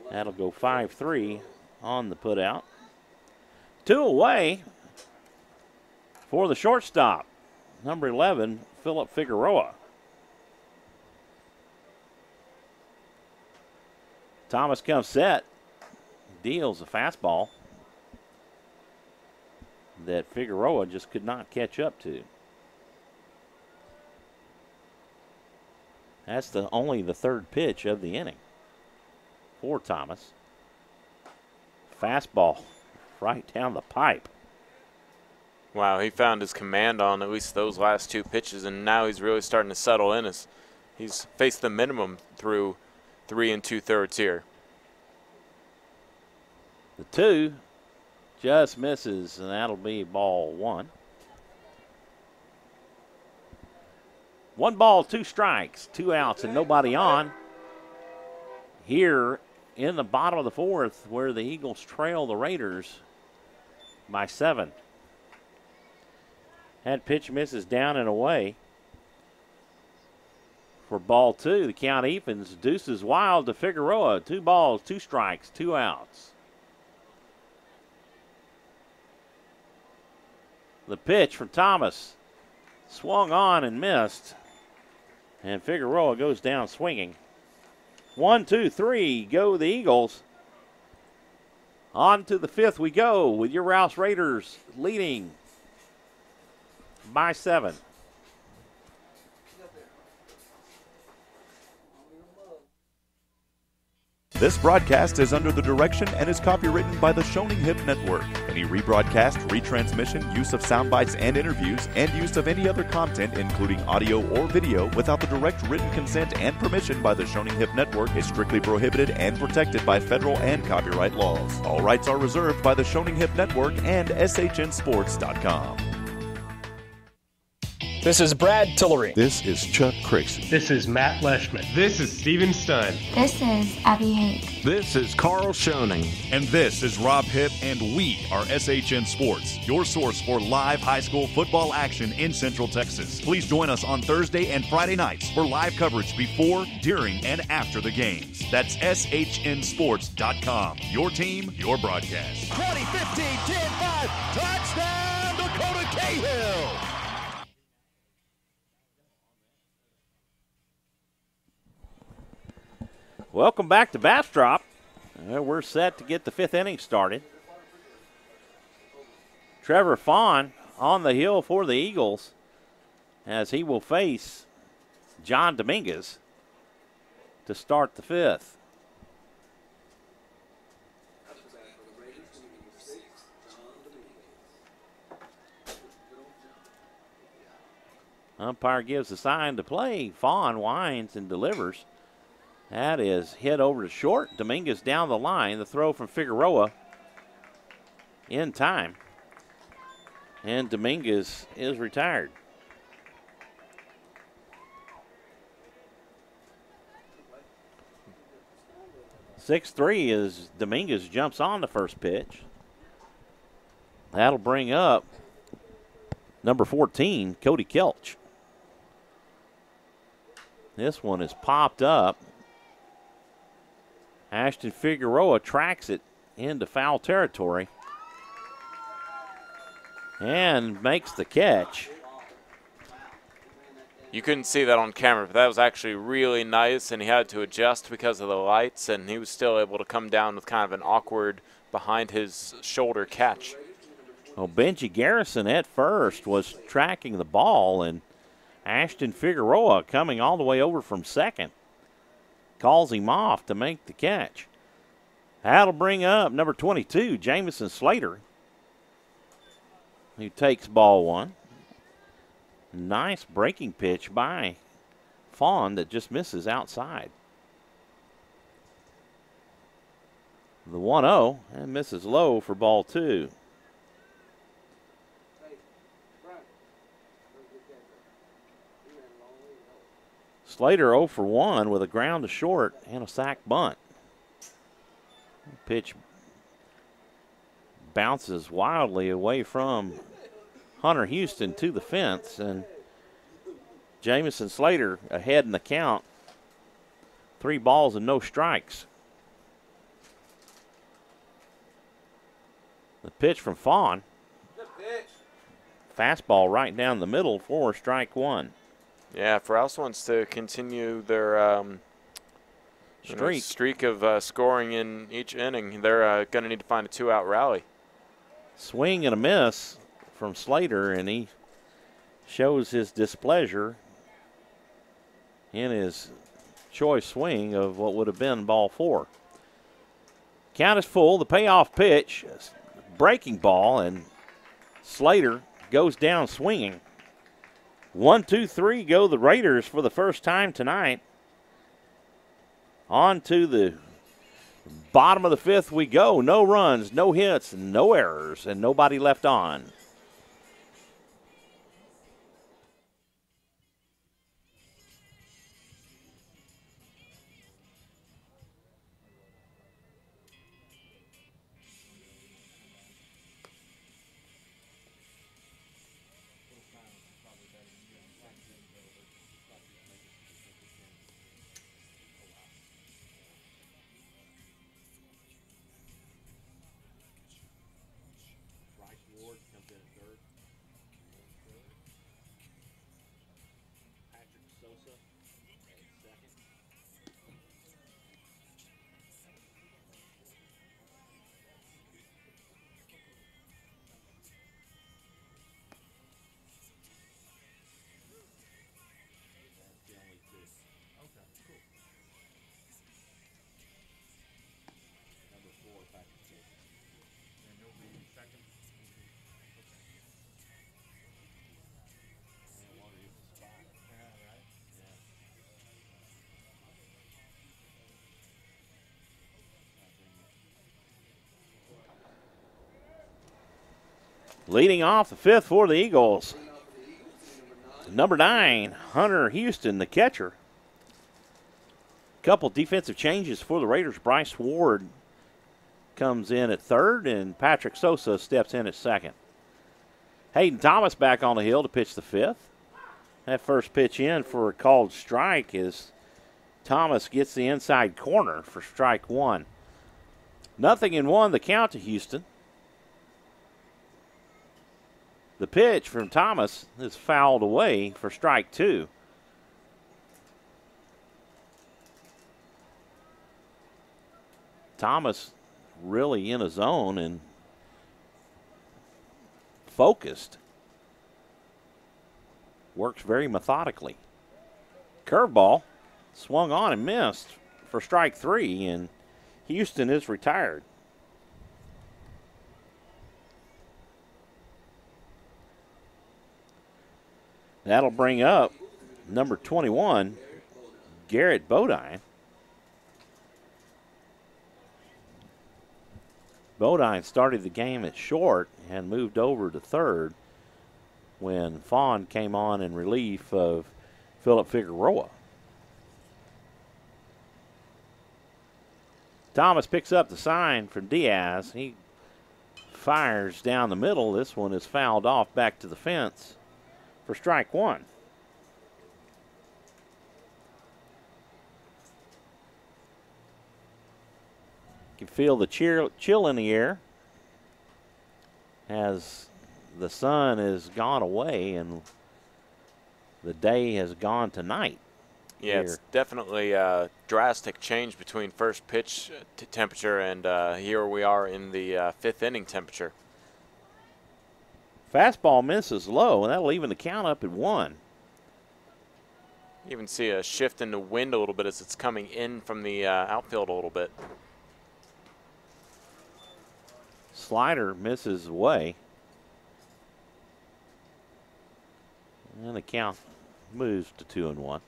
That'll go 5-3 on the putout. 2 away for the shortstop, number 11, Philip Figueroa. Thomas comes set, deals a fastball that Figueroa just could not catch up to. That's only the 3rd pitch of the inning for Thomas. Fastball right down the pipe. Wow, he found his command on at least those last 2 pitches, and now he's really starting to settle in as he's faced the minimum through 3 2/3 here. The 2 just misses, and that'll be ball 1. 1 ball, 2 strikes, 2 outs, and nobody on. Here in the bottom of the 4th, where the Eagles trail the Raiders by 7. That pitch misses down and away. For ball 2, the count evens. Deuces wild to Figueroa. 2 balls, 2 strikes, 2 outs. The pitch from Thomas. Swung on and missed. And Figueroa goes down swinging. 1, 2, 3, go the Eagles. On to the 5th we go with your Rouse Raiders leading by 7. This broadcast is under the direction and is copywritten by the Schoening Hip Network. Any rebroadcast, retransmission, use of sound bites and interviews, and use of any other content, including audio or video, without the direct written consent and permission by the Schoening Hip Network is strictly prohibited and protected by federal and copyright laws. All rights are reserved by the Schoening Hip Network and SHNSports.com. This is Brad Tillery. This is Chuck Crixon. This is Matt Leishman. This is Steven Stein. This is Abby Hake. This is Karl Schoening. And this is Rob Hipp, and we are SHN Sports, your source for live high school football action in Central Texas. Please join us on Thursday and Friday nights for live coverage before, during, and after the games. That's SHNSports.com. Your team, your broadcast. 2015 10-5, touchdown Dakota Cahill. Welcome back to Bastrop. We're set to get the 5th inning started. Trevor Fawn on the hill for the Eagles as he will face John Dominguez to start the 5th. Umpire gives the sign to play. Fawn winds and delivers. That is hit over to short. Dominguez down the line. The throw from Figueroa in time. And Dominguez is retired. (6-3) as Dominguez jumps on the first pitch. That'll bring up number 14, Cody Kelch. This one is popped up. Ashton Figueroa tracks it into foul territory and makes the catch. You couldn't see that on camera, but that was actually really nice, and he had to adjust because of the lights, and he was still able to come down with kind of an awkward behind his shoulder catch. Well, Benji Garrison at first was tracking the ball, and Ashton Figueroa coming all the way over from second calls him off to make the catch. That'll bring up number 22, Jamison Slater, who takes ball 1. Nice breaking pitch by Fawn that just misses outside. The 1-0 and misses low for ball 2. Slater 0 for 1 with a ground to short and a sac bunt. Pitch bounces wildly away from Hunter Houston to the fence, and Jamison Slater ahead in the count. 3 balls and no strikes. The pitch from Fawn. Fastball right down the middle for strike 1. Yeah, if Rouse wants to continue their streak of scoring in each inning, they're going to need to find a 2-out rally. Swing and a miss from Slater, and he shows his displeasure in his choice swing of what would have been ball 4. Count is full. The payoff pitch, breaking ball, and Slater goes down swinging. 1, 2, 3 go the Raiders for the first time tonight. On to the bottom of the 5th we go. No runs, no hits, no errors, and nobody left on. Leading off the fifth for the Eagles, number 9, Hunter Houston, the catcher. Couple defensive changes for the Raiders. Bryce Ward comes in at third, and Patrick Sosa steps in at second. Hayden Thomas back on the hill to pitch the fifth. That first pitch in for a called strike is Thomas gets the inside corner for strike one. 0-1 the count to Houston. The pitch from Thomas is fouled away for strike two. Thomas really in a zone and focused. Works very methodically. Curveball swung on and missed for strike three, and Houston is retired. That'll bring up number 21, Garrett Bodine. Bodine started the game at short and moved over to third when Fawn came on in relief of Philip Figueroa. Thomas picks up the sign from Diaz. He fires down the middle. This one is fouled off back to the fence for strike one. You can feel the chill in the air as the sun has gone away and the day has gone to night. Yeah, here. It's definitely a drastic change between first pitch temperature and here we are in the fifth inning temperature. Fastball misses low, and that'll even the count up at 1. You even see a shift in the wind a little bit as it's coming in from the outfield a little bit. Slider misses away. And the count moves to 2-1.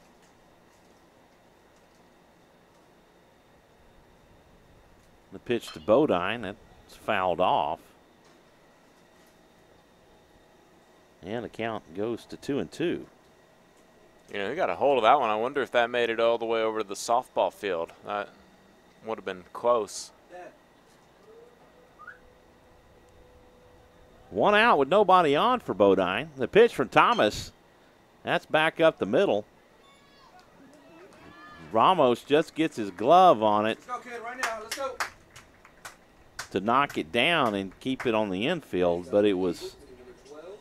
The pitch to Bodine, that's fouled off. And the count goes to 2-2. You know, he got a hold of that one. I wonder if that made it all the way over to the softball field. That would have been close. One out with nobody on for Bodine. The pitch from Thomas, that's back up the middle. Ramos just gets his glove on it. Let's go, kid, right now. Let's go. To knock it down and keep it on the infield, but it was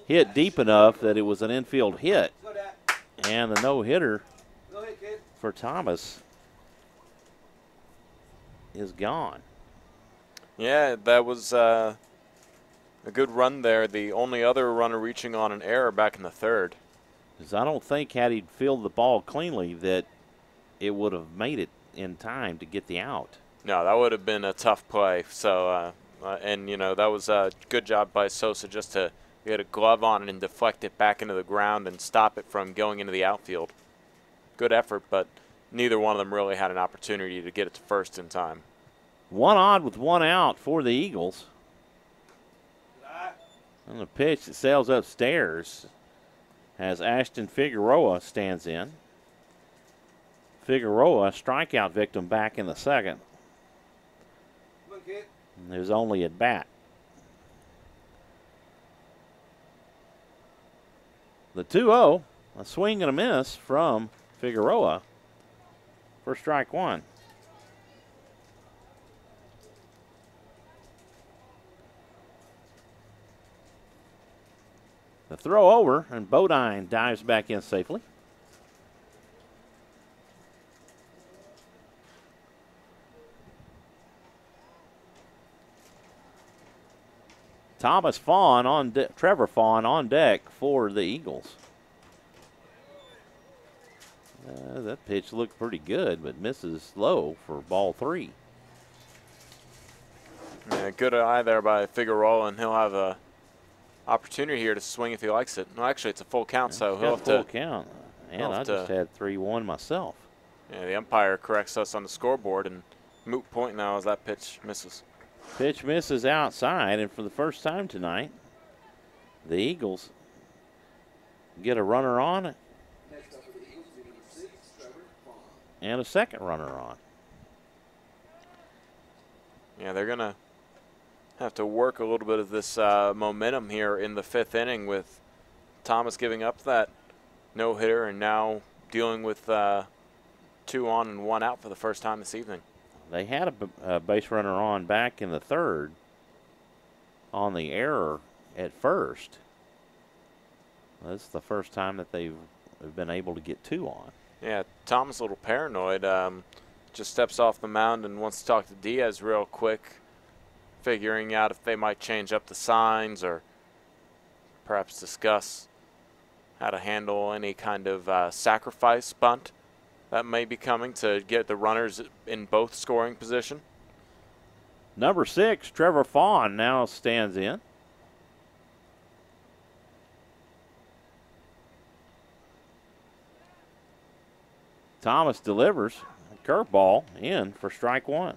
hit deep enough that it was an infield hit. And the no-hitter for Thomas is gone. Yeah, that was a good run there. The only other runner reaching on an error back in the third. Because I don't think had he fielded the ball cleanly that it would have made it in time to get the out. No, that would have been a tough play. So, and, you know, that was a good job by Sosa just to get a glove on it and deflect it back into the ground and stop it from going into the outfield. Good effort, but neither one of them really had an opportunity to get it to first in time. One on with one out for the Eagles. And the pitch that sails upstairs as Ashton Figueroa stands in. Figueroa, strikeout victim, back in the second. And there's only at bat. The 2-0, a swing and a miss from Figueroa for strike one. The throw over, and Bodine dives back in safely. Thomas Fawn on Trevor Fawn on deck for the Eagles. That pitch looked pretty good, but misses low for ball 3. Yeah, good eye there by Figueroa, and he'll have a opportunity here to swing if he likes it. No, actually, it's a full count, so he'll have full to. Count. And I just had 3-1 myself. Yeah, the umpire corrects us on the scoreboard, and moot point now as that pitch misses. Pitch misses outside, and for the first time tonight, The Eagles get a runner on Next up for the Eagles will be number 6, Trevor Vaughn. and a second runner on. Yeah, they're going to have to work a little bit of this momentum here in the 5th inning with Thomas giving up that no-hitter and now dealing with 2 on and 1 out for the first time this evening. They had a base runner on back in the 3rd on the error at first. This is the first time that they've been able to get 2 on. Yeah, Thomas a little paranoid. Just steps off the mound and wants to talk to Diaz real quick, figuring out if they might change up the signs or perhaps discuss how to handle any kind of sacrifice bunt that may be coming to get the runners in both scoring position. Number 6, Trevor Vaughn, now stands in. Thomas delivers a curveball in for strike 1.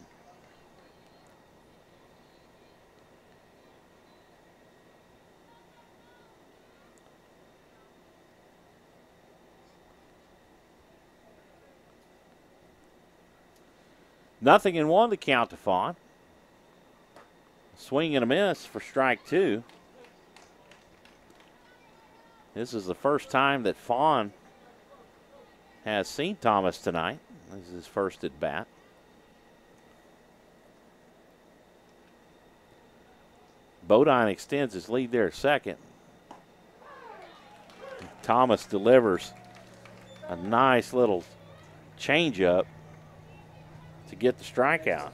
Nothing in 1 to count to Vaughn. Swing and a miss for strike 2. This is the first time that Vaughn has seen Thomas tonight. This is his first at bat. Bodine extends his lead there at second. Thomas delivers a nice little changeup to get the strikeout.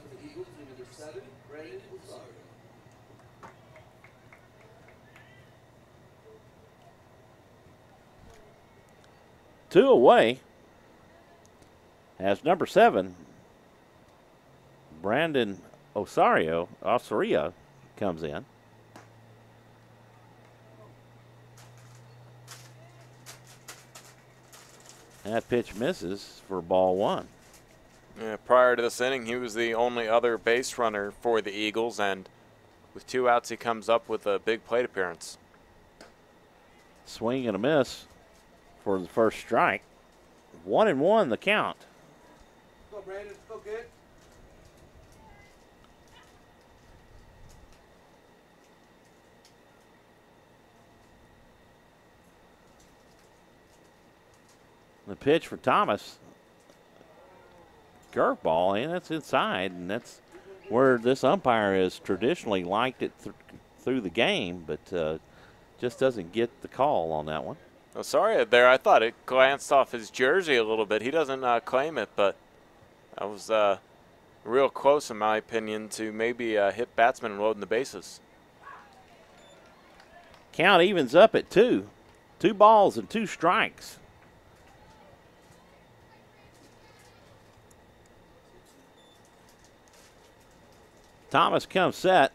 Two away as number 7, Brandon Osorio comes in. That pitch misses for ball 1. Yeah, prior to this inning, he was the only other base runner for the Eagles, and with 2 outs, he comes up with a big plate appearance. Swing and a miss for the first strike. 1-1 the count. Go, Brandon. Go, good. The pitch for Thomas. Curveball, and that's inside, and that's where this umpire has traditionally liked it through the game, but just doesn't get the call on that one. Oh, sorry there. I thought it glanced off his jersey a little bit. He doesn't claim it, but that was real close, in my opinion, to maybe hit batsman and loading the bases. Count evens up at 2. 2 balls and 2 strikes. Thomas comes set.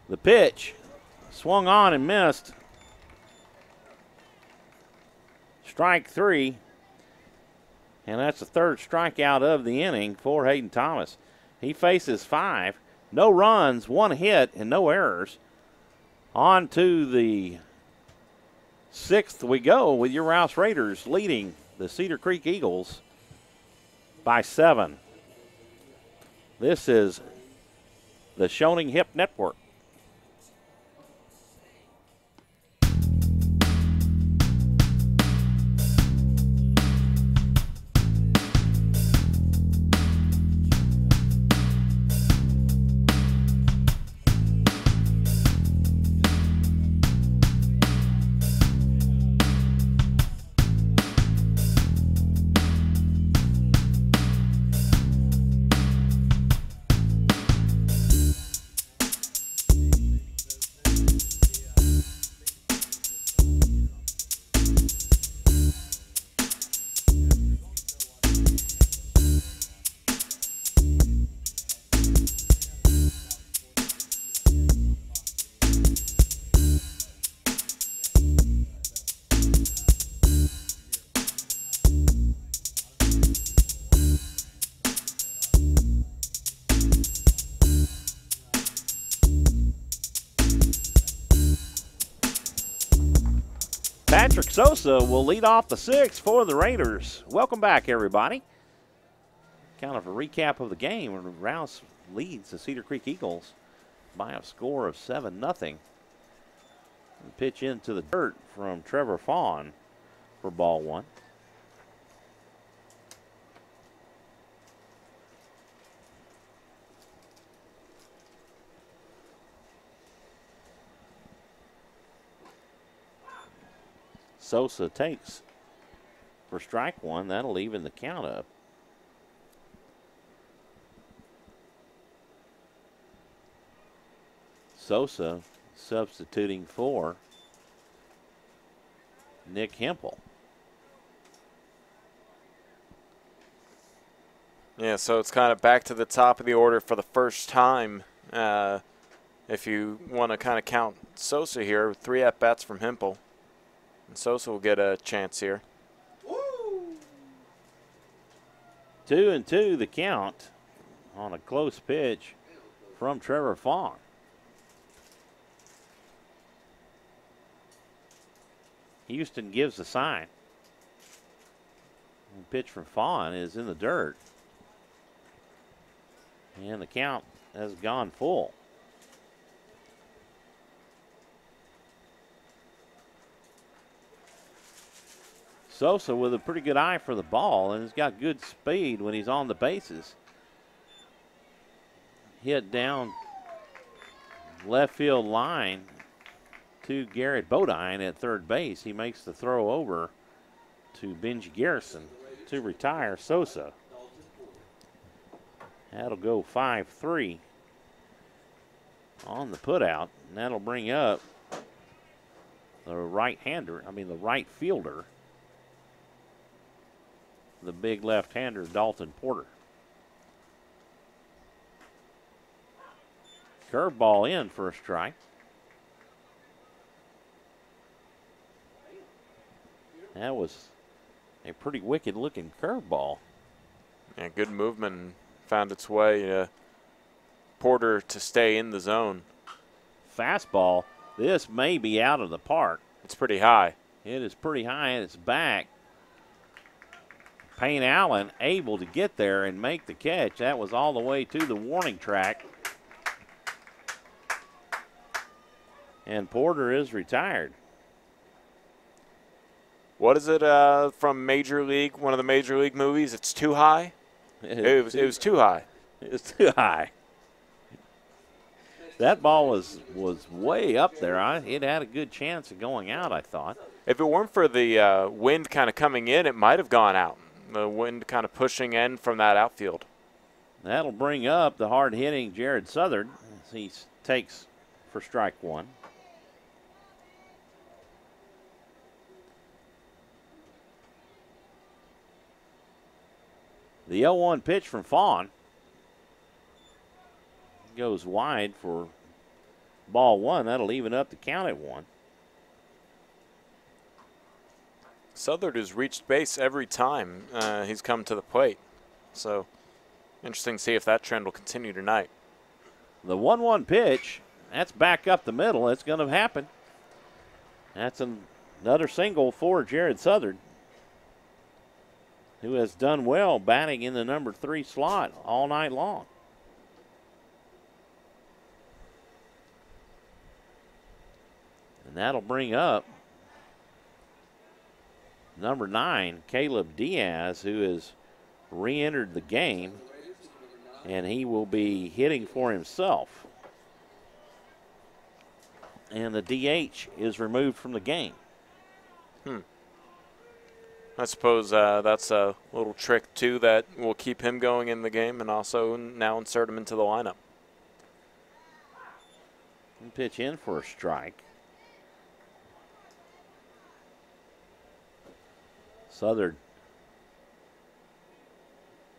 The pitch swung on and missed. Strike 3. And that's the 3rd strikeout of the inning for Hayden Thomas. He faces 5. No runs, 1 hit, and no errors. On to the 6th we go with your Rouse Raiders leading the Cedar Creek Eagles by 7. This is the Schoening Hip Network. Patrick Sosa will lead off the sixth for the Raiders. Welcome back, everybody. Kind of a recap of the game. Rouse leads the Cedar Creek Eagles by a score of 7-0. Pitch into the dirt from Trevor Fawn for ball one. Sosa takes for strike one. That'll even the count up. Sosa substituting for Nick Hempel. Yeah, so it's kind of back to the top of the order for the first time. If you want to kind of count Sosa here, 3 at-bats from Hempel. And Sosa will get a chance here. 2-2 the count on a close pitch from Trevor Fawn. Houston gives the sign. The pitch from Fawn is in the dirt. And the count has gone full. Sosa with a pretty good eye for the ball, and has got good speed when he's on the bases. Hit down left field line to Garrett Bodine at third base. He makes the throw over to Benji Garrison to retire Sosa. That'll go 5-3 on the putout, and that'll bring up the right fielder, the big left-hander, Dalton Porter. Curveball in for a strike. That was a pretty wicked-looking curveball. Yeah, good movement. Found its way. Porter to stay in the zone. Fastball. This may be out of the park. It's pretty high. It is pretty high, and it's back. Payne Allen able to get there and make the catch. That was all the way to the warning track. And Porter is retired. What is it from Major League, one of the Major League movies? It's Too High? It was too high. It was too high. That ball was way up there. It had a good chance of going out, I thought. If it weren't for the wind kind of coming in, it might have gone out. The wind kind of pushing in from that outfield. That'll bring up the hard-hitting Jared Southern as he takes for strike one. The 0-1 pitch from Fawn goes wide for ball one. That'll even up the count at 1. Southern has reached base every time he's come to the plate. So interesting to see if that trend will continue tonight. The 1-1 pitch, that's back up the middle. It's going to happen. That's another single for Jared Southern, who has done well batting in the number 3 slot all night long. And that'll bring up number 9, Caleb Diaz, who has re-entered the game, and he will be hitting for himself. And the DH is removed from the game. I suppose that's a little trick, too, that will keep him going in the game and also now insert him into the lineup. And pitch in for a strike. Southern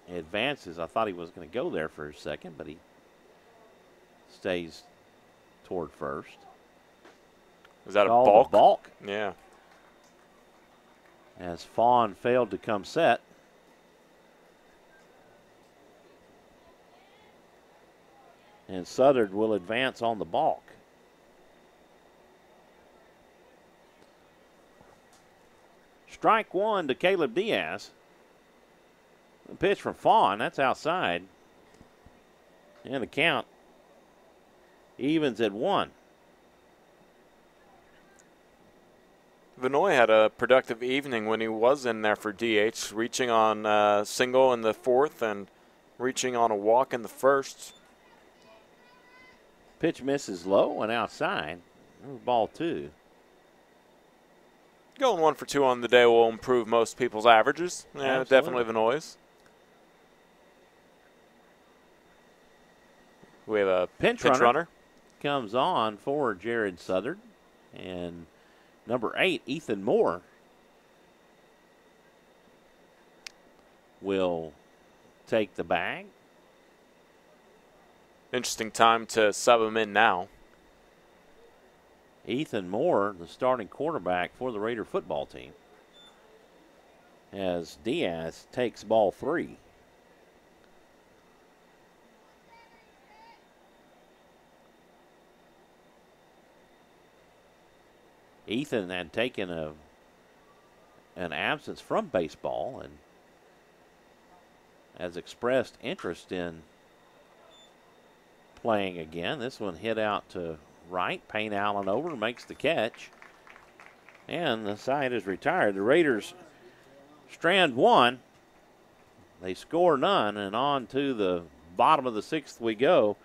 advances. I thought he was going to go there for a second, but he stays toward first. Is that a balk? Balk. Yeah. As Fawn failed to come set. And Southern will advance on the balk. Strike one to Caleb Diaz. The pitch from Fawn, that's outside. And the count evens at 1. Vinoy had a productive evening when he was in there for DH, reaching on a single in the 4th and reaching on a walk in the 1st. Pitch misses low and outside. Ball 2. Going 1 for 2 on the day will improve most people's averages. Yeah, definitely Vinoy's. We have a pinch runner. Comes on for Jared Southard. And number 8, Ethan Moore, will take the bag. Interesting time to sub him in now. Ethan Moore, the starting quarterback for the Raider football team, as Diaz takes ball 3. Ethan had taken an absence from baseball and has expressed interest in playing again. This one hit out to right. Payne Allen over, makes the catch. And the side is retired. The Raiders strand 1. They score none, and on to the bottom of the 6th we go.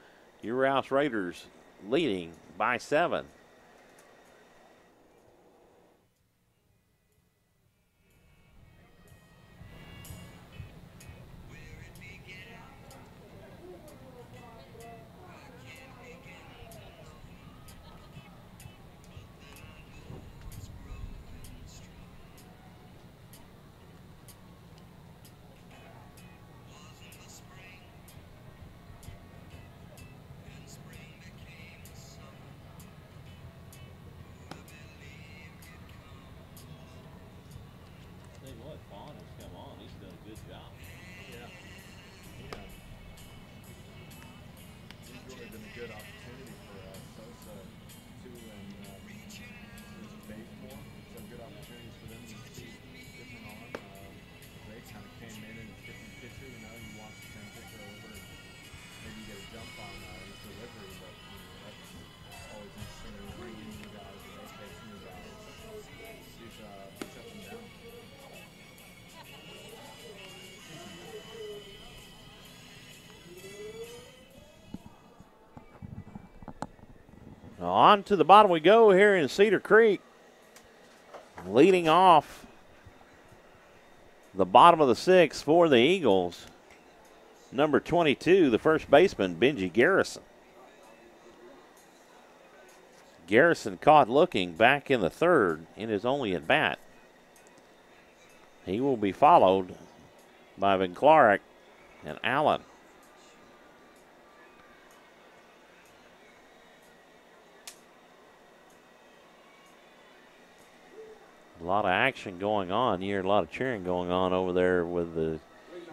Your Rouse Raiders leading by 7. On to the bottom we go here in Cedar Creek. Leading off the bottom of the 6th for the Eagles, number 22, the first baseman, Benji Garrison. Garrison caught looking back in the 3rd in his only at bat. He will be followed by Vinclaric and Allen. A lot of action going on here, a lot of cheering going on over there with the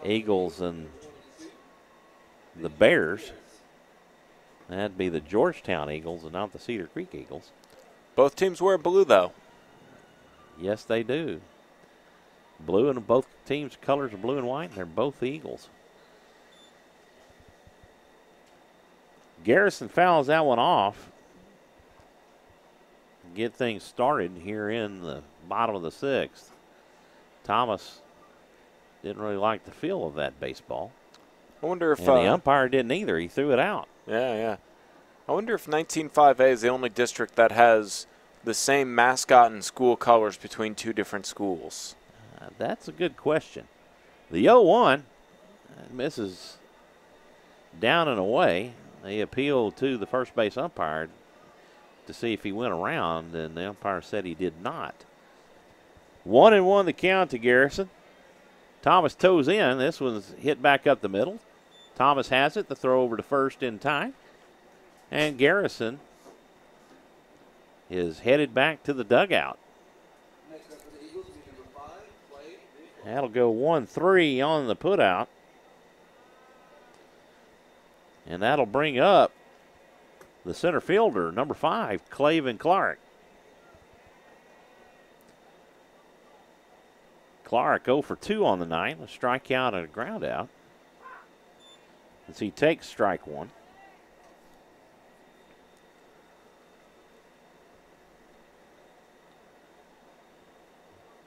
Eagles and the Bears. That'd be the Georgetown Eagles and not the Cedar Creek Eagles. Both teams wear blue, though. Yes, they do. Blue, and both teams' colors are blue and white, and they're both the Eagles. Garrison fouls that one off. Get things started here in the bottom of the 6th. Thomas didn't really like the feel of that baseball. I wonder if the umpire didn't either. He threw it out. Yeah. I wonder if 19-5A is the only district that has the same mascot and school colors between 2 different schools. That's a good question. The 0-1 misses down and away. They appealed to the first base umpire to see if he went around, and the umpire said he did not. 1-1 the count to Garrison. Thomas toes in. This one's hit back up the middle. Thomas has it. The throw over to first in time. And Garrison is headed back to the dugout. That'll go 1-3 on the putout. And that'll bring up the center fielder, number 5, Clavin Clark. Clark 0 for 2 on the night, a strikeout and a ground out. As he takes strike one.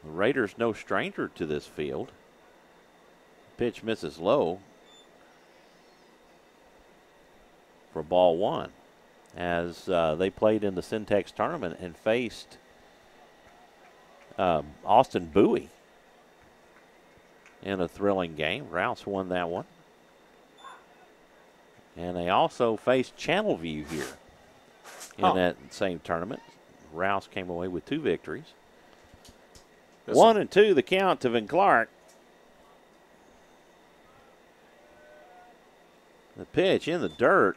The Raiders no stranger to this field. Pitch misses low for ball one, as they played in the Syntex tournament and faced Austin Bowie in a thrilling game. Rouse won that one. And they also faced Channelview here in that same tournament. Rouse came away with 2 victories. 1-2 the count to Van Clark. The pitch in the dirt.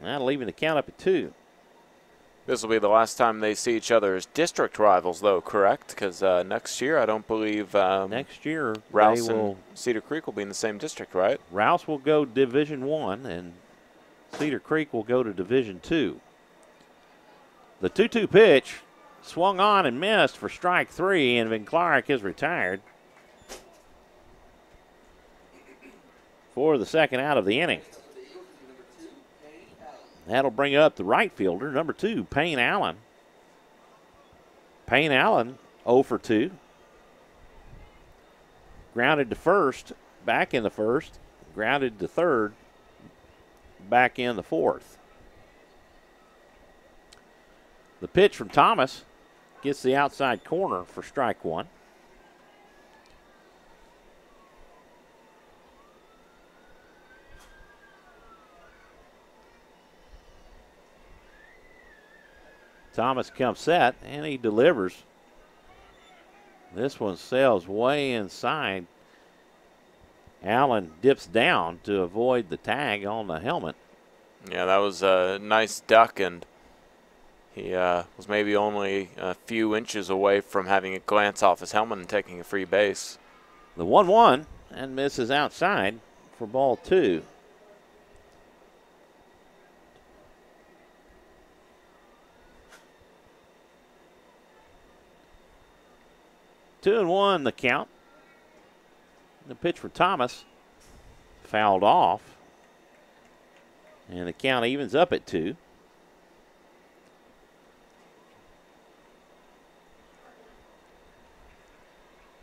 Now leaving the count up at 2. This will be the last time they see each other as district rivals, though, correct? Because next year, I don't believe next year Rouse and Cedar Creek will be in the same district, right? Rouse will go Division 1, and Cedar Creek will go to Division 2. The 2-2 pitch swung on and missed for strike 3, and Van Clark is retired for the second out of the inning. That'll bring up the right fielder, number 2, Payne Allen. Payne Allen 0 for 2. Grounded to first, back in the first. Grounded to third, back in the fourth. The pitch from Thomas gets the outside corner for strike 1. Thomas comes set, and he delivers. This one sails way inside. Allen dips down to avoid the tag on the helmet. Yeah, that was a nice duck, and he was maybe only a few inches away from having a glance off his helmet and taking a free base. The 1-1 and misses outside for ball 2. Two and 1 the count. The pitch for Thomas fouled off. And the count evens up at 2.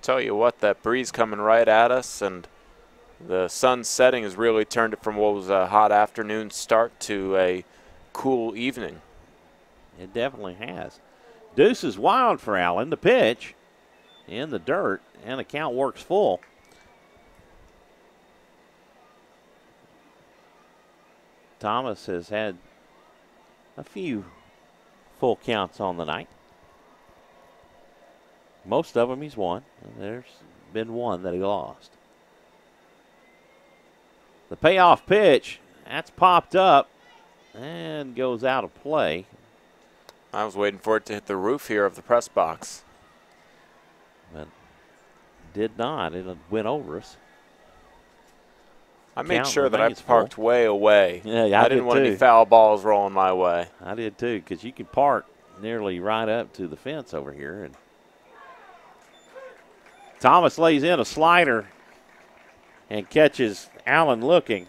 Tell you what, that breeze coming right at us, and the sun setting has really turned it from what was a hot afternoon start to a cool evening. It definitely has. Deuce is wild for Allen. The pitch in the dirt, and the count works full. Thomas has had a few full counts on the night. Most of them he's won. There's been one that he lost. The payoff pitch, that's popped up and goes out of play. I was waiting for it to hit the roof here of the press box. But did not. It went over us. I made sure that I parked way away. Yeah, I didn't want any foul balls rolling my way. I did too, because you can park nearly right up to the fence over here. And Thomas lays in a slider and catches Allen looking.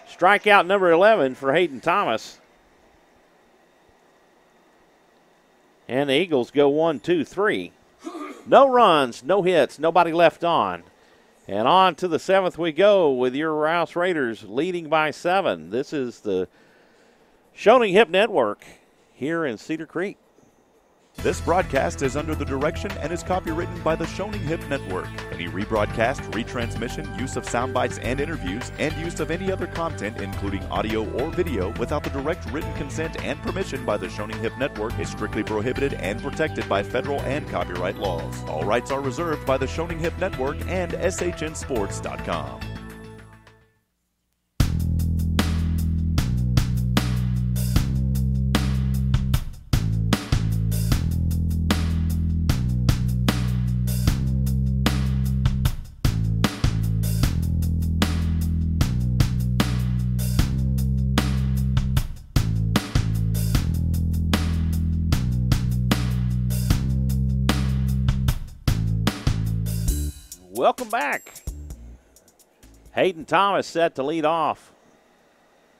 Strikeout number 11 for Hayden Thomas. And the Eagles go 1, 2, 3. No runs, no hits, nobody left on. And on to the 7th we go with your Rouse Raiders leading by 7. This is the Schoening Hip Network here in Cedar Creek. This broadcast is under the direction and is copywritten by the Schoening Hip Network. Any rebroadcast, retransmission, use of sound bites and interviews, and use of any other content, including audio or video, without the direct written consent and permission by the Schoening Hip Network is strictly prohibited and protected by federal and copyright laws. All rights are reserved by the Schoening Hip Network and SHNSports.com. welcome back. Hayden Thomas set to lead off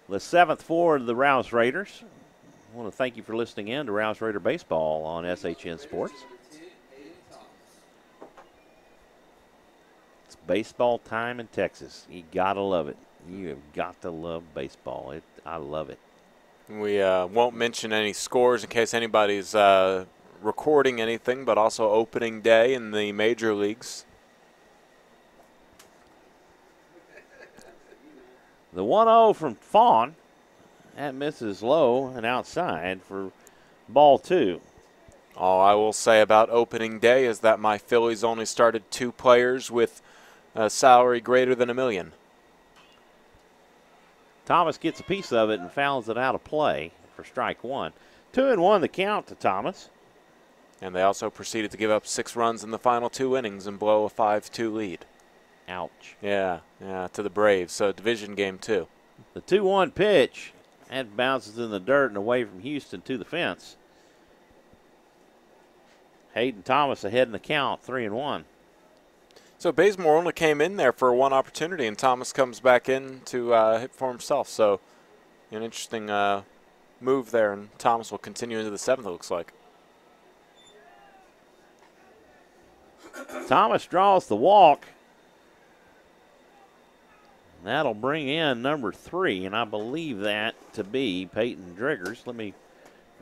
the 7th for the Rouse Raiders. I want to thank you for listening in to Rouse Raider Baseball on SHN Sports. It's baseball time in Texas. You got to love it. You have got to love baseball. I love it. We won't mention any scores in case anybody's recording anything, but also opening day in the major leagues. The 1-0 from Fawn. That misses low and outside for ball 2. All I will say about opening day is that my Phillies only started 2 players with a salary greater than $1 million. Thomas gets a piece of it and fouls it out of play for strike 1. 2-1 the count to Thomas. And they also proceeded to give up 6 runs in the final 2 innings and blow a 5-2 lead. Ouch. Yeah, to the Braves. So division game 2. The 2-1 pitch. That bounces in the dirt and away from Houston to the fence. Hayden Thomas ahead in the count, 3-1. So Bazemore only came in there for 1 opportunity, and Thomas comes back in to hit for himself. So an interesting move there, and Thomas will continue into the 7th, it looks like. Thomas draws the walk. That'll bring in number 3, and I believe that to be Peyton Driggers. Let me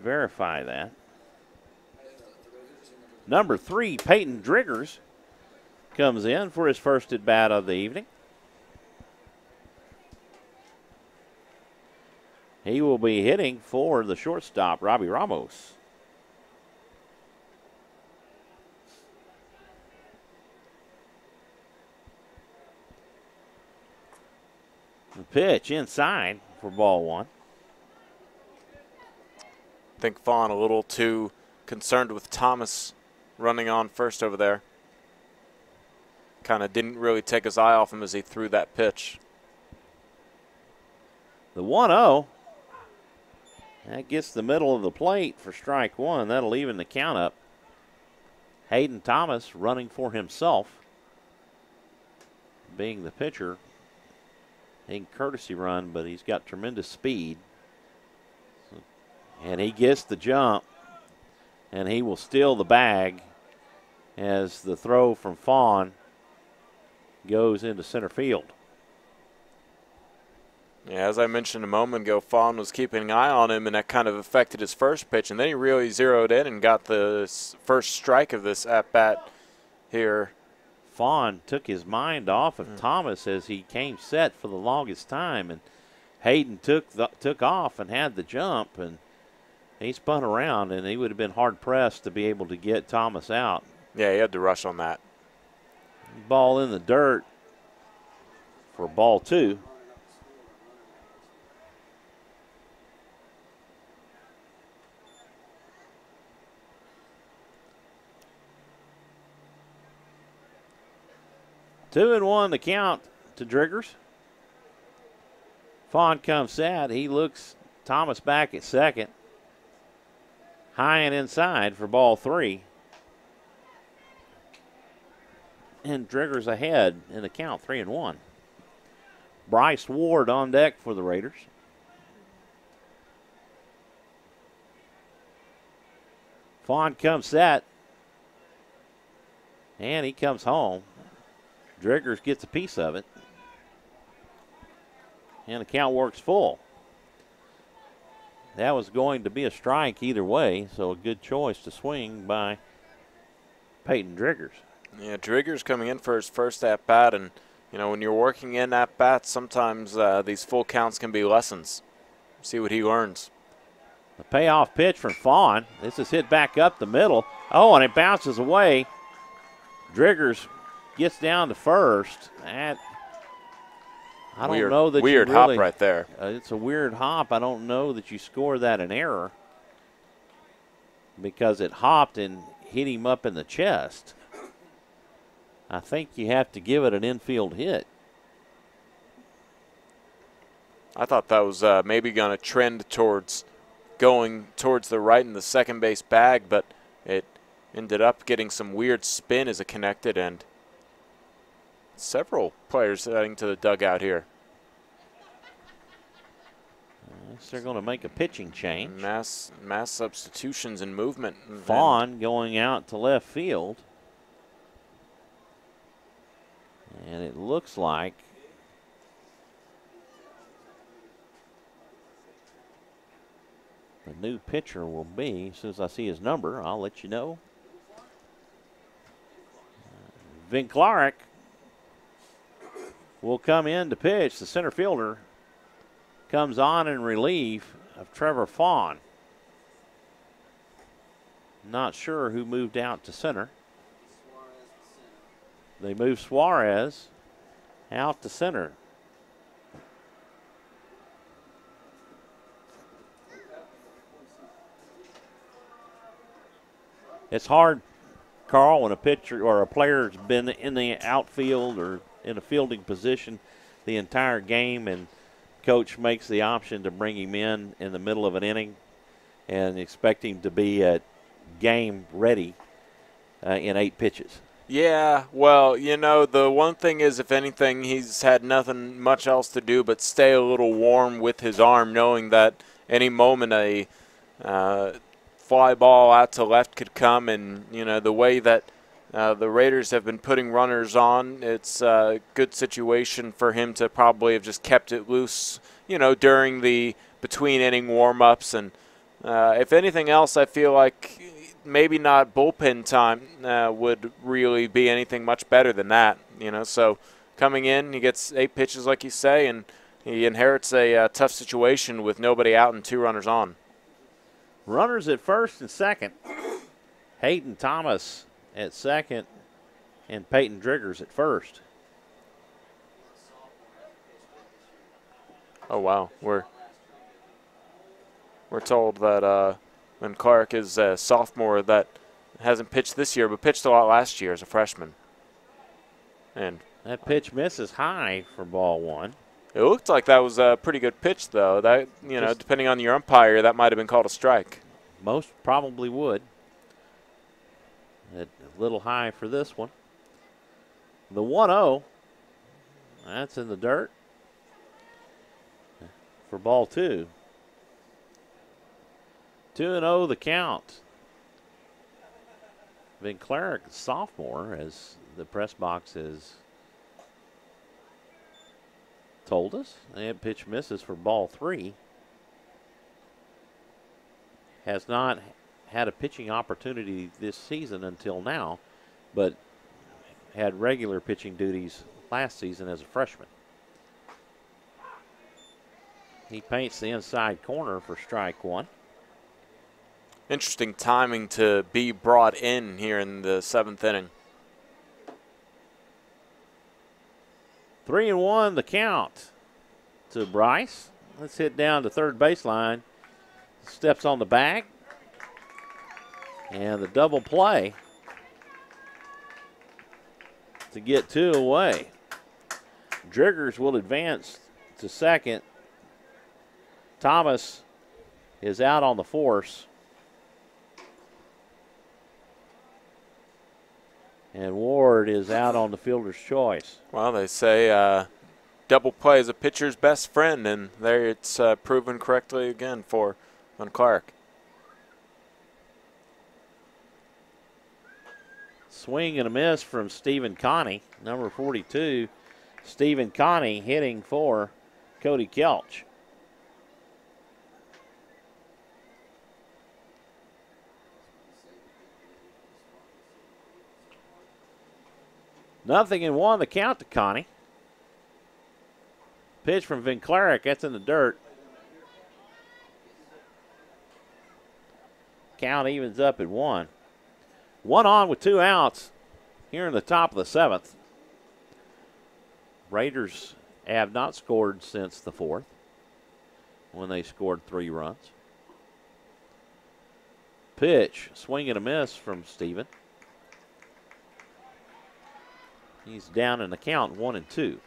verify that. Number 3, Peyton Driggers, comes in for his first at-bat of the evening. He will be hitting for the shortstop, Robbie Ramos. The pitch inside for ball 1. I think Vaughn a little too concerned with Thomas running on first over there. Kind of didn't really take his eye off him as he threw that pitch. The 1-0. That gets the middle of the plate for strike 1. That'll even the count up. Hayden Thomas running for himself, being the pitcher. A courtesy run, but he's got tremendous speed. And he gets the jump, and he will steal the bag as the throw from Fawn goes into center field. Yeah, as I mentioned a moment ago, Fawn was keeping an eye on him, and that kind of affected his first pitch. And then he really zeroed in and got the first strike of this at-bat here. Fawn took his mind off of Thomas as he came set for the longest time, and Hayden took off and had the jump, and he spun around, and he would have been hard-pressed to be able to get Thomas out. Yeah, he had to rush on that. Ball in the dirt for ball 2. Two and 1 the count to Driggers. Fawn comes set. He looks Thomas back at second. High and inside for ball 3. And Driggers ahead in the count, 3-1. Bryce Ward on deck for the Raiders. Fawn comes set. And he comes home. Driggers gets a piece of it. And the count works full. That was going to be a strike either way, so a good choice to swing by Peyton Driggers. Yeah, Driggers coming in for his first at-bat, and, you know, when you're working in at-bats, sometimes these full counts can be lessons. See what he learns. The payoff pitch from Fawn. This is hit back up the middle. Oh, and it bounces away. Driggers gets down to first. I don't know that weird you really, hop right there. It's a weird hop. I don't know that you score that an error because it hopped and hit him up in the chest. I think you have to give it an infield hit. I thought that was maybe going to trend towards going towards the right in the second base bag, but it ended up getting some weird spin as it connected, and several players heading to the dugout here. They're going to make a pitching change. Mass substitutions and movement. Vaughn going out to left field. And it looks like the new pitcher will be, as soon as I see his number, I'll let you know. Vinclaric will come in to pitch. The center fielder comes on in relief of Trevor Fawn. Not sure who moved out to center. They move Suarez out to center. It's hard, Karl, when a pitcher or a player's been in the outfield or in a fielding position the entire game and coach makes the option to bring him in the middle of an inning and expect him to be at game ready in 8 pitches. Yeah, well, you know, the one thing is, if anything, he's had nothing much else to do but stay a little warm with his arm, knowing that any moment a fly ball out to left could come. And, you know, the way that the Raiders have been putting runners on, it's a good situation for him to probably have just kept it loose, you know, during the between-inning warm-ups. And if anything else, I feel like maybe not bullpen time would really be anything much better than that, you know. So coming in, he gets 8 pitches, like you say, and he inherits a tough situation with nobody out and 2 runners on. Runners at first and second. Hayden Thomas at second and Peyton Driggers at first. Oh, wow. We're told that when Clark is a sophomore that hasn't pitched this year but pitched a lot last year as a freshman. And that pitch misses high for ball 1. It looked like that was a pretty good pitch, though. That, you know, depending on your umpire, that might have been called a strike. Most probably would. A little high for this one. The 1-0, that's in the dirt for ball 2. 2-0 the count. Vinclaric, sophomore, as the press box has told us. And pitch misses for ball 3. Has not had a pitching opportunity this season until now, but had regular pitching duties last season as a freshman. He paints the inside corner for strike 1. Interesting timing to be brought in here in the 7th inning. 3-1 the count to Bryce. Let's hit down to third baseline. Steps on the bag. And the double play to get 2 away. Driggers will advance to second. Thomas is out on the force. And Ward is out on the fielder's choice. Well, they say double play is a pitcher's best friend, and there it's proven correctly again for Clark. Swing and a miss from Stephen Connie, number 42. Stephen Connie hitting for Cody Kelch. Nothing in 1 the count to Connie. Pitch from Vinclaric, that's in the dirt. Count evens up at 1. 1 on with 2 outs here in the top of the 7th. Raiders have not scored since the 4th when they scored 3 runs. Pitch, swing and a miss from Steven. He's down in the count 1-2.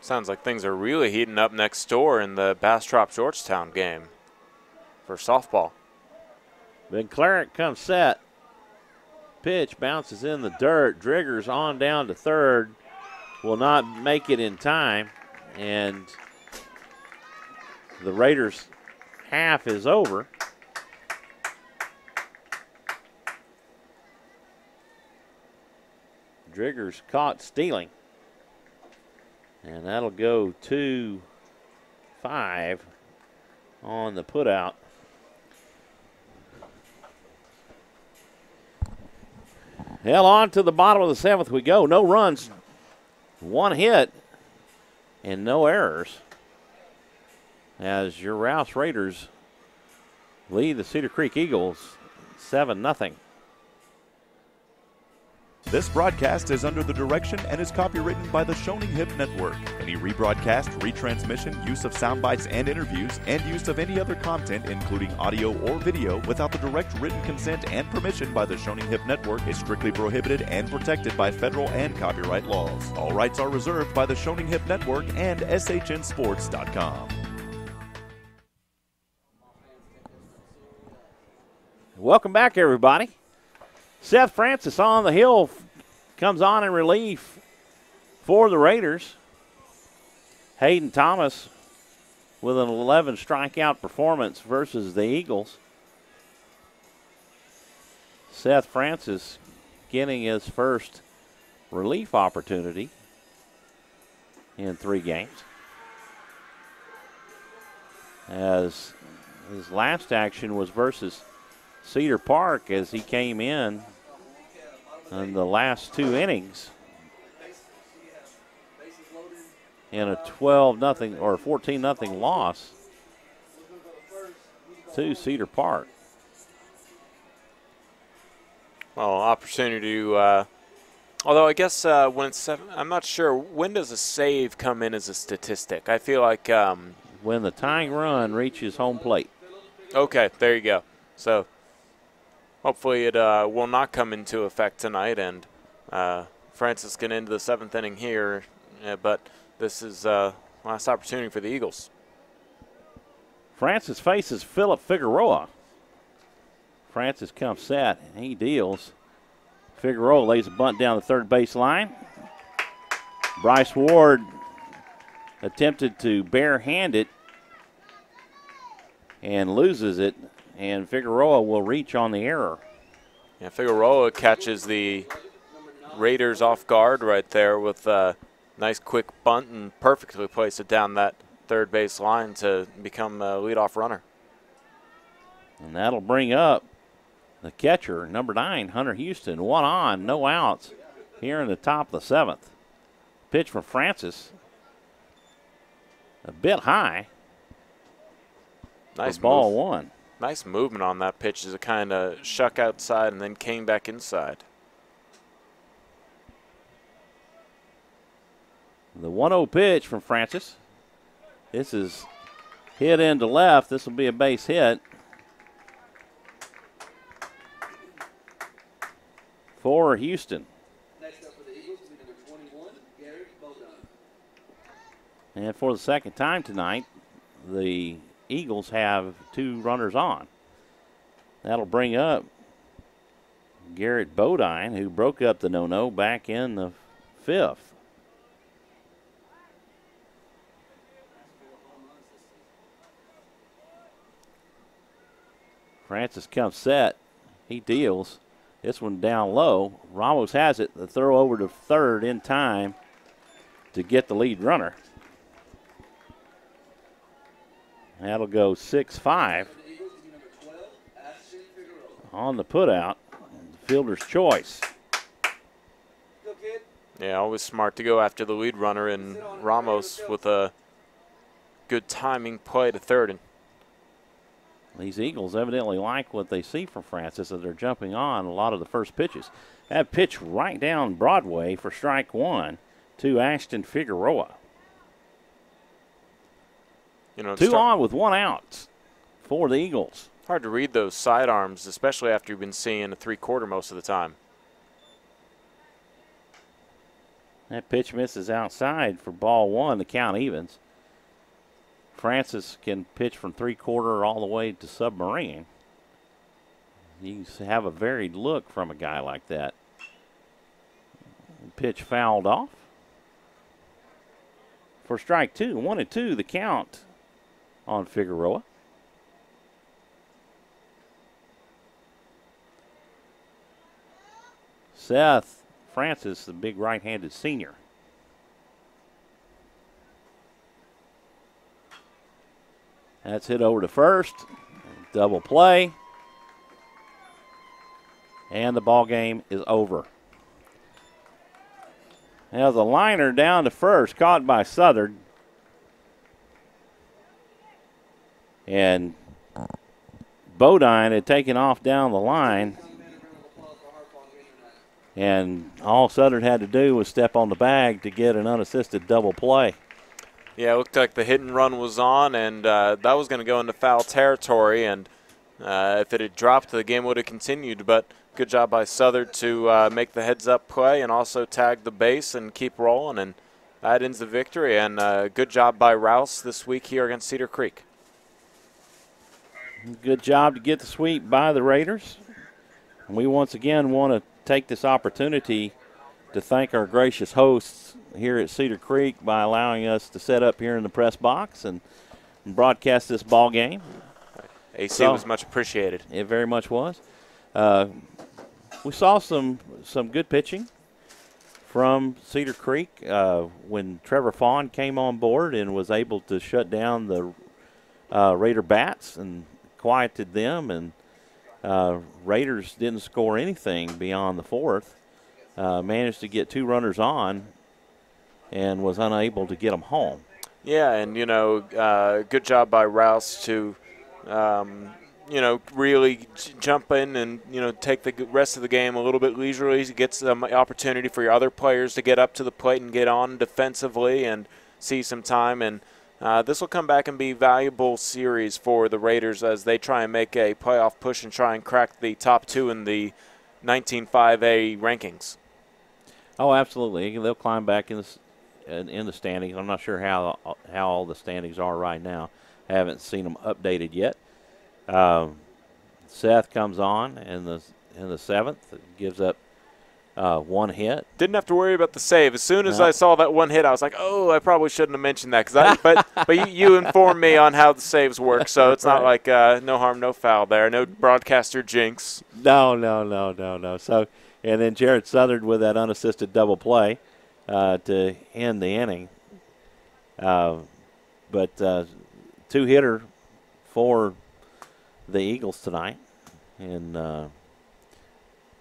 Sounds like things are really heating up next door in the Bastrop-Georgetown game for softball. Vinclaric comes set. pitch bounces in the dirt. Driggers on down to third. Will not make it in time. And the Raiders' half is over. Driggers caught stealing. And that'll go 2-5 on the putout. Hell, on to the bottom of the seventh we go. No runs, one hit, and no errors. As your Rouse Raiders lead the Cedar Creek Eagles 7-0. This broadcast is under the direction and is copywritten by the Schoening Hip Network. Any rebroadcast, retransmission, use of sound bites and interviews, and use of any other content, including audio or video, without the direct written consent and permission by the Schoening Hip Network is strictly prohibited and protected by federal and copyright laws. All rights are reserved by the Schoening Hip Network and SHNSports.com. Welcome back, everybody. Seth Francis on the hill comes on in relief for the Raiders. Hayden Thomas with an 11 strikeout performance versus the Eagles. Seth Francis getting his first relief opportunity in 3 games. As his last action was versus Cedar Park as he came in the last 2 innings in a 12-0 or 14-0 loss to Cedar Park. Well, opportunity to, although I guess when it's 7, I'm not sure, when does a save come in as a statistic? I feel like when the tying run reaches home plate. Okay, there you go. So hopefully it will not come into effect tonight, and Francis get into the 7th inning here, but this is last opportunity for the Eagles. Francis faces Philip Figueroa. Francis comes set, and he deals. Figueroa lays a bunt down the third base line. Bryce Ward attempted to barehand it and loses it, and Figueroa will reach on the error. Yeah, Figueroa catches the Raiders off guard right there with a nice quick bunt and perfectly placed it down that third base line to become a leadoff runner. And that'll bring up the catcher, number 9, Hunter Houston. 1 on, no outs here in the top of the 7th. Pitch from Francis. A bit high. Nice ball move. 1. Nice movement on that pitch as it kind of shuck outside and then came back inside. The 1-0 pitch from Francis. This is hit into left. This will be a base hit for Houston. Next up for the Eagles will be number 21, Gary Bodine. And for the second time tonight, the Eagles have 2 runners on. That'll bring up Garrett Bodine, who broke up the no-no back in the 5th. Francis comes set. He deals. This one down low. Ramos has it. The throw over to third in time to get the lead runner. That'll go 6-5 on the putout. Fielder's choice. Yeah, always smart to go after the lead runner, and Ramos with a good timing play to third. And these Eagles evidently like what they see from Francis as they're jumping on a lot of the first pitches. That pitch right down Broadway for strike 1 to Ashton Figueroa. You know, 2 on with 1 out for the Eagles. Hard to read those sidearms, especially after you've been seeing a 3/4 most of the time. That pitch misses outside for ball 1. The count evens. Francis can pitch from 3/4 all the way to Submarine. You have a varied look from a guy like that. Pitch fouled off. For strike 2, 1-2 the count on Figueroa. Seth Francis, the big right-handed senior. That's hit over to first. Double play. And the ball game is over. Now the liner down to first, caught by Southern. And Bodine had taken off down the line. And all Southern had to do was step on the bag to get an unassisted double play. Yeah, it looked like the hit and run was on, and that was going to go into foul territory. And if it had dropped, the game would have continued. But good job by Southern to make the heads-up play and also tag the base and keep rolling. And that ends the victory. And good job by Rouse this week here against Cedar Creek. Good job to get the sweep by the Raiders. And we once again want to take this opportunity to thank our gracious hosts here at Cedar Creek by allowing us to set up here in the press box and broadcast this ball game. AC was much appreciated. It very much was. We saw some good pitching from Cedar Creek when Trevor Fawn came on board and was able to shut down the Raider bats and quieted them, and Raiders didn't score anything beyond the fourth. Managed to get 2 runners on and was unable to get them home. Yeah, and, good job by Rouse to, really jump in and, take the rest of the game a little bit leisurely, get some opportunity for your other players to get up to the plate and get on defensively and see some time. And this will come back and be a valuable series for the Raiders as they try and make a playoff push and try and crack the top 2 in the 19-5A rankings. Oh, absolutely. They'll climb back in the standings. I'm not sure how all the standings are right now. I haven't seen them updated yet. Seth comes on in the 7th, gives up 1 hit. Didn't have to worry about the save. As soon as I saw that 1 hit, I was like, oh, I probably shouldn't have mentioned that. But you informed me on how the saves work, so it's not like no harm, no foul there. No broadcaster jinx. No. So, and then Jared Southern with that unassisted double play to end the inning. But 2-hitter for the Eagles tonight, and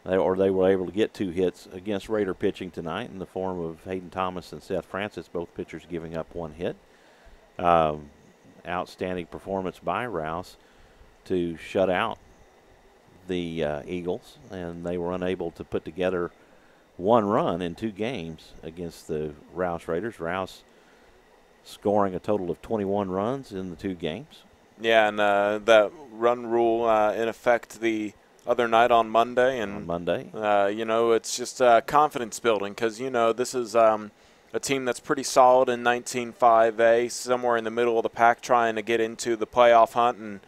they were able to get 2 hits against Raider pitching tonight in the form of Hayden Thomas and Seth Francis, both pitchers giving up 1 hit. Outstanding performance by Rouse to shut out the Eagles, and they were unable to put together 1 run in 2 games against the Rouse Raiders. Rouse scoring a total of 21 runs in the 2 games. Yeah, and that run rule in effect the other night on Monday. And on Monday. It's just confidence building because, this is a team that's pretty solid in 19-5A, somewhere in the middle of the pack trying to get into the playoff hunt. And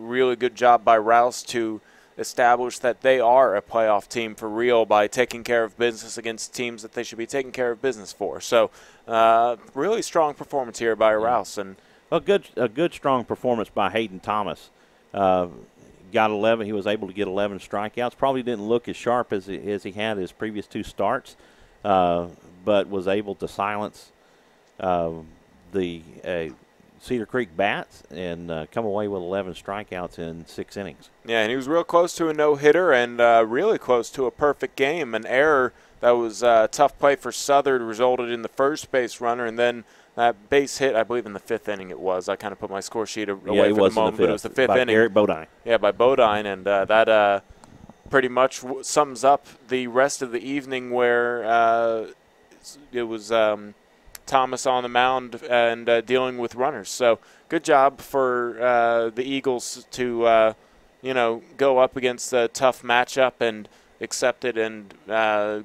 really good job by Rouse to establish that they are a playoff team for real by taking care of business against teams that they should be taking care of business for. So really strong performance here by Rouse. And a good strong performance by Hayden Thomas. Got 11. He was able to get 11 strikeouts. Probably didn't look as sharp as he had his previous 2 starts, but was able to silence the Cedar Creek bats and come away with 11 strikeouts in 6 innings. Yeah, and he was real close to a no-hitter and really close to a perfect game. An error that was a tough play for Southern resulted in the first base runner, and then that base hit, I believe in the 5th inning it was. I kind of put my score sheet away for the moment, but it was the 5th inning. Eric Bodine. Yeah, by Bodine, and that pretty much sums up the rest of the evening where it was Thomas on the mound and dealing with runners. So good job for the Eagles to, go up against a tough matchup and accept it, and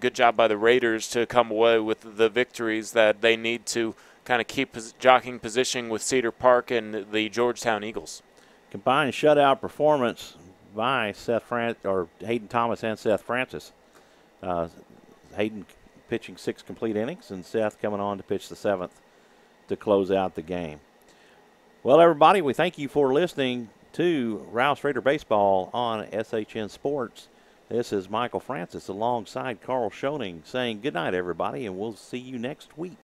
good job by the Raiders to come away with the victories that they need to kind of keep jockeying position with Cedar Park and the Georgetown Eagles. Combined shutout performance by Hayden Thomas and Seth Francis. Hayden pitching 6 complete innings, and Seth coming on to pitch the 7th to close out the game. Well, everybody, we thank you for listening to Rouse Raider Baseball on SHN Sports. This is Michael Francis alongside Karl Schoening saying good night, everybody, and we'll see you next week.